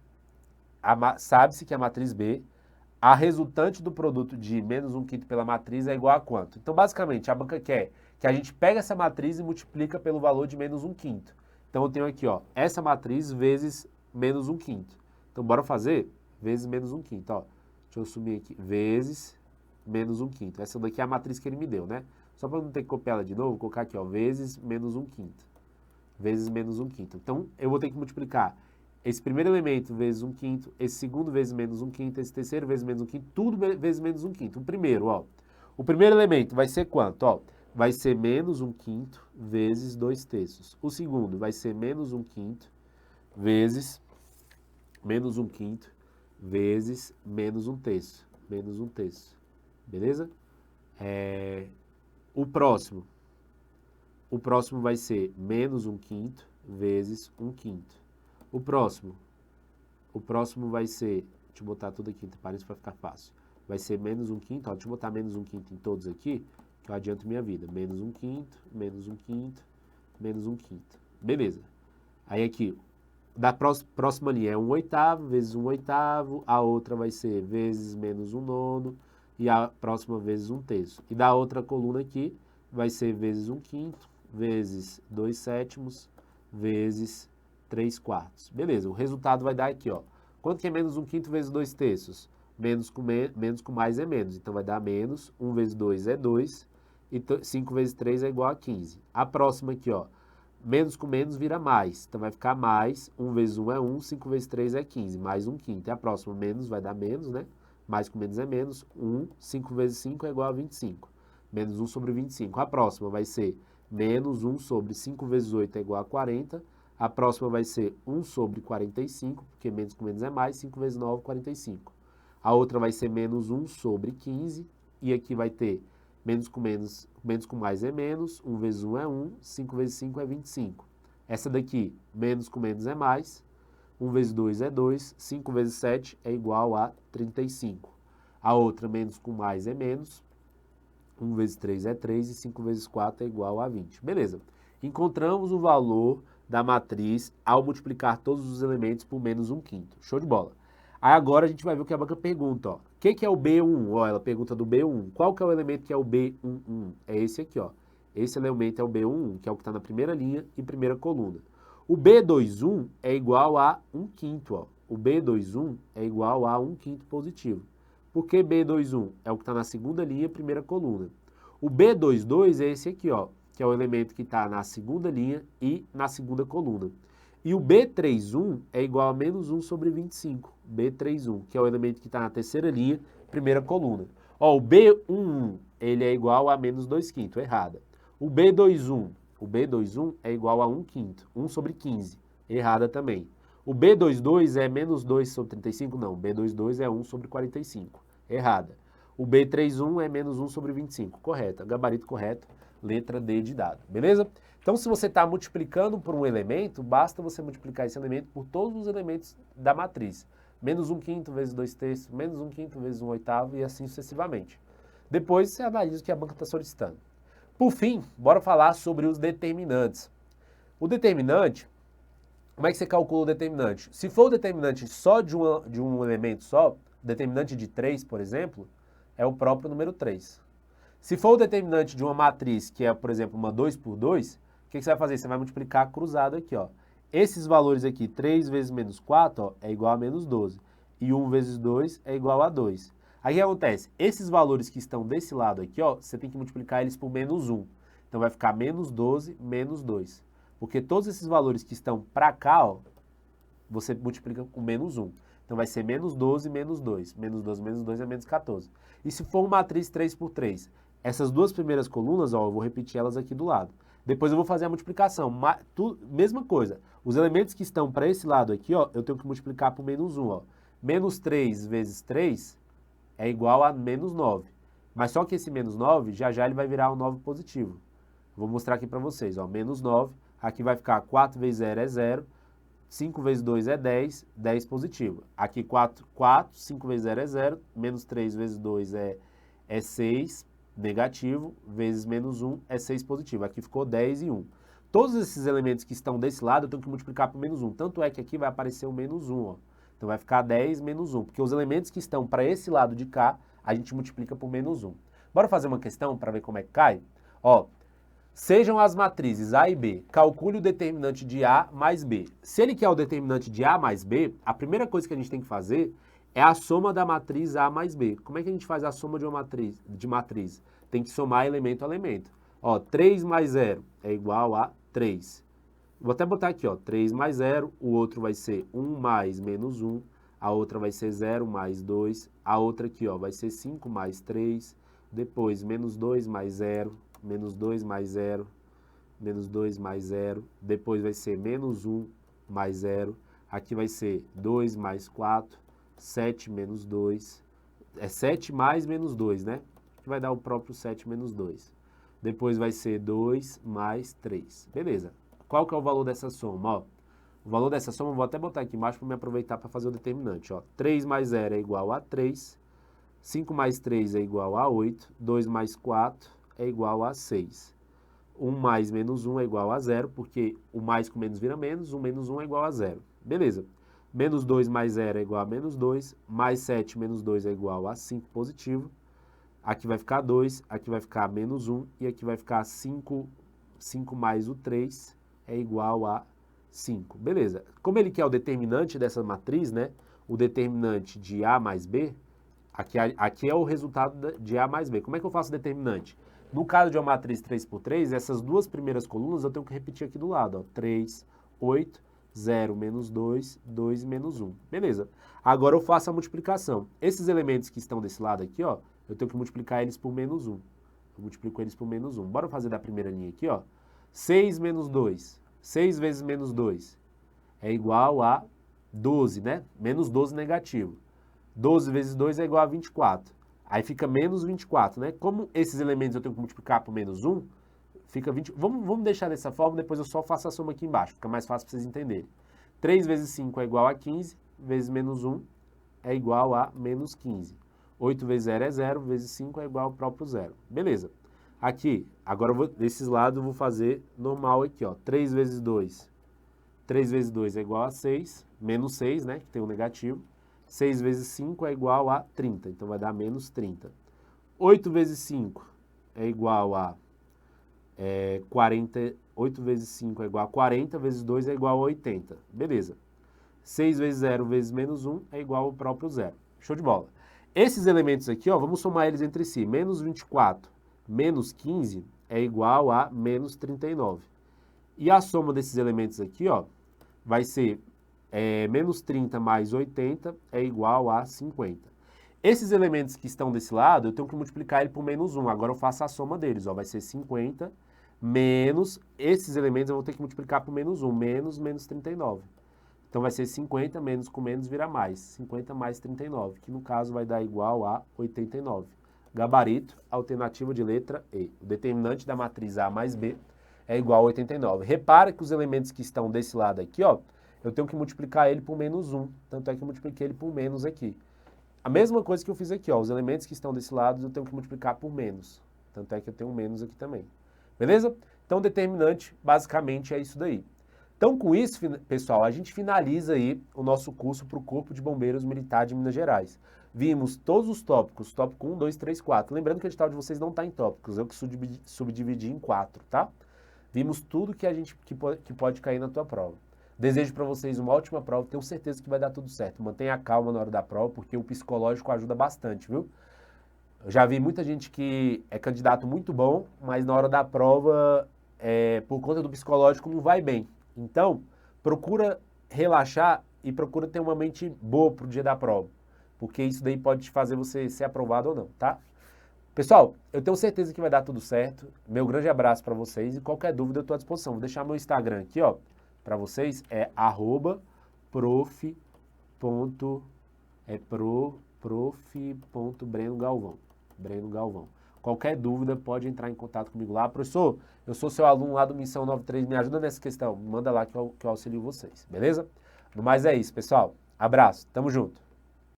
a resultante do produto de menos 1/5 pela matriz é igual a quanto? Então, basicamente, a banca quer que a gente pegue essa matriz e multiplica pelo valor de menos 1/5. Então, eu tenho aqui, ó, essa matriz vezes menos 1/5. Então, bora fazer vezes menos 1/5, ó. Deixa eu sumir aqui, vezes menos 1/5. Essa daqui é a matriz que ele me deu, né? Só para não ter que copiar ela de novo, vou colocar aqui, ó, vezes menos 1/5. Vezes menos 1/5. Então, eu vou ter que multiplicar esse primeiro elemento vezes 1/5, esse segundo vezes menos 1/5, esse terceiro vezes menos 1/5, tudo vezes menos 1/5. O primeiro, ó, o primeiro elemento vai ser quanto? Ó, vai ser menos 1/5 vezes 2/3. O segundo vai ser menos 1/5 vezes menos 1/5 vezes menos 1/3. Menos 1/3. Beleza? O próximo vai ser menos 1/5 vezes 1/5. O próximo vai ser, deixa eu botar tudo aqui entre parênteses para ficar fácil. Vai ser menos 1/5, ó, deixa eu botar menos 1/5 em todos aqui, que eu adianto minha vida. Menos 1/5, menos 1/5, menos 1/5. Beleza. Aí aqui, da próxima linha é 1/8 vezes 1/8, a outra vai ser vezes menos 1/9, e a próxima vezes 1/3. E da outra coluna aqui vai ser vezes 1/5, vezes 2/7, vezes 3/4. Beleza, o resultado vai dar aqui, ó. Quanto que é menos 1/5 vezes 2/3? Menos com mais é menos. Então vai dar menos, 1 vezes 2 é 2, e 5 vezes 3 é igual a 15. A próxima aqui, ó. Menos com menos vira mais. Então vai ficar mais, 1 vezes 1 é 1, 5 vezes 3 é 15, mais 1/5. E a próxima, menos, vai dar menos, né? Mais com menos é menos. 1, 5 vezes 5 é igual a 25. Menos 1 sobre 25. A próxima vai ser menos 1 sobre 5 vezes 8 é igual a 40. A próxima vai ser 1 sobre 45, porque menos com menos é mais. 5 vezes 9, 45. A outra vai ser menos 1 sobre 15. E aqui vai ter menos com mais é menos. 1 vezes 1 é 1. 5 vezes 5 é 25. Essa daqui, menos com menos é mais. 1 vezes 2 é 2, 5 vezes 7 é igual a 35. A outra, menos com mais é menos, 1 vezes 3 é 3 e 5 vezes 4 é igual a 20. Beleza. Encontramos o valor da matriz ao multiplicar todos os elementos por menos 1/5. Show de bola. Aí agora a gente vai ver o que a banca pergunta, ó. O que é o B11? Ó, ela pergunta do B11. Qual que é o elemento que é o B11? É esse aqui, ó. Esse elemento é o B11, que é o que está na primeira linha e primeira coluna. O B21 é igual a 1/5, ó. O B21 é igual a 1/5 positivo. Por que B21? É o que está na segunda linha, primeira coluna. O B22 é esse aqui, ó, que é o elemento que está na segunda linha e na segunda coluna. E o B31 é igual a menos 1 sobre 25. B31, que é o elemento que está na terceira linha, primeira coluna. Ó, o B11, ele é igual a menos 2/5, errada. O B21, é igual a 1 quinto, 1 sobre 15, errada também. O B22 é menos 2 sobre 35, não, o B22 é 1 sobre 45, errada. O B31 é menos 1 sobre 25, correta, gabarito correto, letra D de dado, beleza? Então, se você está multiplicando por um elemento, basta você multiplicar esse elemento por todos os elementos da matriz. Menos 1 quinto vezes 2 terços, menos 1 quinto vezes 1 oitavo e assim sucessivamente. Depois você analisa o que a banca está solicitando. Por fim, bora falar sobre os determinantes. O determinante, como é que você calcula o determinante? Se for o determinante só de um elemento só, determinante de 3, por exemplo, é o próprio número 3. Se for o determinante de uma matriz, que é, por exemplo, uma 2 por 2, o que você vai fazer? Você vai multiplicar cruzado aqui, ó. Esses valores aqui, 3 vezes menos 4, ó, é igual a menos 12. E 1 vezes 2 é igual a 2. Aí o que acontece? Esses valores que estão desse lado aqui, ó, você tem que multiplicar eles por menos 1. Então vai ficar menos 12 menos 2. Porque todos esses valores que estão para cá, ó, você multiplica com menos 1. Então vai ser menos 12 menos 2. Menos 12 menos 2 é menos 14. E se for uma matriz 3 por 3? Essas duas primeiras colunas, ó, eu vou repetir elas aqui do lado. Depois eu vou fazer a multiplicação. Mesma coisa. Os elementos que estão para esse lado aqui, ó, eu tenho que multiplicar por menos 1. Ó. Menos 3 vezes 3 é igual a menos 9. Mas só que esse menos 9, já já ele vai virar um 9 positivo. Vou mostrar aqui para vocês. Ó, menos 9, aqui vai ficar 4 vezes 0 é 0. 5 vezes 2 é 10, 10 positivo. Aqui 4, 5 vezes 0 é 0, menos 3 vezes 2 é 6, negativo, vezes menos 1 é 6 positivo. Aqui ficou 10 e 1. Todos esses elementos que estão desse lado eu tenho que multiplicar por menos 1. Tanto é que aqui vai aparecer o menos 1. Ó. Então vai ficar 10 menos 1, porque os elementos que estão para esse lado de cá, a gente multiplica por menos 1. Bora fazer uma questão para ver como é que cai? Ó, sejam as matrizes A e B, calcule o determinante de A mais B. Se ele quer o determinante de A mais B, a primeira coisa que a gente tem que fazer é a soma da matriz A mais B. Como é que a gente faz a soma de uma matriz? Tem que somar elemento a elemento. Ó, 3 mais 0 é igual a 3. Vou até botar aqui, ó, 3 mais 0, o outro vai ser 1 mais menos 1, a outra vai ser 0 mais 2, a outra aqui, ó, vai ser 5 mais 3, depois menos 2 mais 0, menos 2 mais 0, menos 2 mais 0, depois vai ser menos 1 mais 0, aqui vai ser 2 mais 4, 7 menos 2, é 7 mais menos 2, né? Que vai dar o próprio 7 menos 2. Depois vai ser 2 mais 3. Beleza. Qual que é o valor dessa soma? Ó, o valor dessa soma, eu vou até botar aqui embaixo para me aproveitar para fazer o determinante. Ó. 3 mais 0 é igual a 3, 5 mais 3 é igual a 8, 2 mais 4 é igual a 6. 1 mais menos 1 é igual a 0, porque o mais com menos vira menos, o menos 1 é igual a 0. Beleza. Menos 2 mais 0 é igual a menos 2, mais 7 menos 2 é igual a 5 positivo. Aqui vai ficar 2, aqui vai ficar menos 1 e aqui vai ficar 5 mais o 3 é igual a 5. Beleza. Como ele quer o determinante dessa matriz, né? O determinante de A mais B, aqui é o resultado de A mais B. Como é que eu faço o determinante? No caso de uma matriz 3 por 3, essas duas primeiras colunas eu tenho que repetir aqui do lado. Ó. 3, 8, 0 menos 2, 2 menos 1. Beleza. Agora eu faço a multiplicação. Esses elementos que estão desse lado aqui, ó, eu tenho que multiplicar eles por menos 1. Eu multiplico eles por menos 1. Bora fazer da primeira linha aqui, ó. 6 menos 2. 6 vezes menos 2 é igual a 12, né? Menos 12 negativo. 12 vezes 2 é igual a 24. Aí fica menos 24, né? Como esses elementos eu tenho que multiplicar por menos 1, fica 20. Vamos deixar dessa forma, depois eu só faço a soma aqui embaixo. Fica mais fácil para vocês entenderem. 3 vezes 5 é igual a 15, vezes menos 1 é igual a menos 15. 8 vezes 0 é 0, vezes 5 é igual ao próprio 0. Beleza. Aqui, agora desses lados eu vou fazer normal aqui, ó. 3 vezes 2. 3 vezes 2 é igual a 6, menos 6, né, que tem um negativo. 6 vezes 5 é igual a 30, então vai dar menos 30. 8 vezes 5 é igual a 40. 8 vezes 5 é igual a 40, vezes 2 é igual a 80. Beleza. 6 vezes 0 vezes menos 1 é igual ao próprio 0. Show de bola. Esses elementos aqui, ó, vamos somar eles entre si. Menos 24 menos 15 é igual a menos 39. E a soma desses elementos aqui, ó, vai ser menos 30 mais 80 é igual a 50. Esses elementos que estão desse lado, eu tenho que multiplicar ele por menos 1. Agora eu faço a soma deles, ó, vai ser 50 menos, esses elementos eu vou ter que multiplicar por menos 1, menos 39. Então vai ser 50 menos com menos vira mais, 50 mais 39, que no caso vai dar igual a 89. Gabarito, alternativa de letra E. O determinante da matriz A mais B é igual a 89. Repara que os elementos que estão desse lado aqui, ó, eu tenho que multiplicar ele por menos 1, tanto é que eu multipliquei ele por menos aqui. A mesma coisa que eu fiz aqui, ó, os elementos que estão desse lado eu tenho que multiplicar por menos, tanto é que eu tenho um menos aqui também. Beleza? Então, determinante, basicamente, é isso daí. Então, com isso, pessoal, a gente finaliza aí o nosso curso para o Corpo de Bombeiros Militar de Minas Gerais. Vimos todos os tópicos, tópico 1, 2, 3, 4. Lembrando que o edital de vocês não está em tópicos, eu que subdividi em 4, tá? Vimos tudo que pode cair na tua prova. Desejo para vocês uma ótima prova, tenho certeza que vai dar tudo certo. Mantenha a calma na hora da prova, porque o psicológico ajuda bastante, viu? Eu já vi muita gente que é candidato muito bom, mas na hora da prova, por conta do psicológico, não vai bem. Então, procura relaxar e procura ter uma mente boa pro dia da prova, porque isso daí pode te fazer você ser aprovado ou não, tá? Pessoal, eu tenho certeza que vai dar tudo certo. Meu grande abraço para vocês e qualquer dúvida eu estou à disposição. Vou deixar meu Instagram aqui, ó, para vocês, é prof.breno Galvão. Breno Galvão. Qualquer dúvida pode entrar em contato comigo lá. Professor, eu sou seu aluno lá do Missão 93, me ajuda nessa questão. Manda lá que eu auxilio vocês, beleza? No mais é isso, pessoal. Abraço, tamo junto.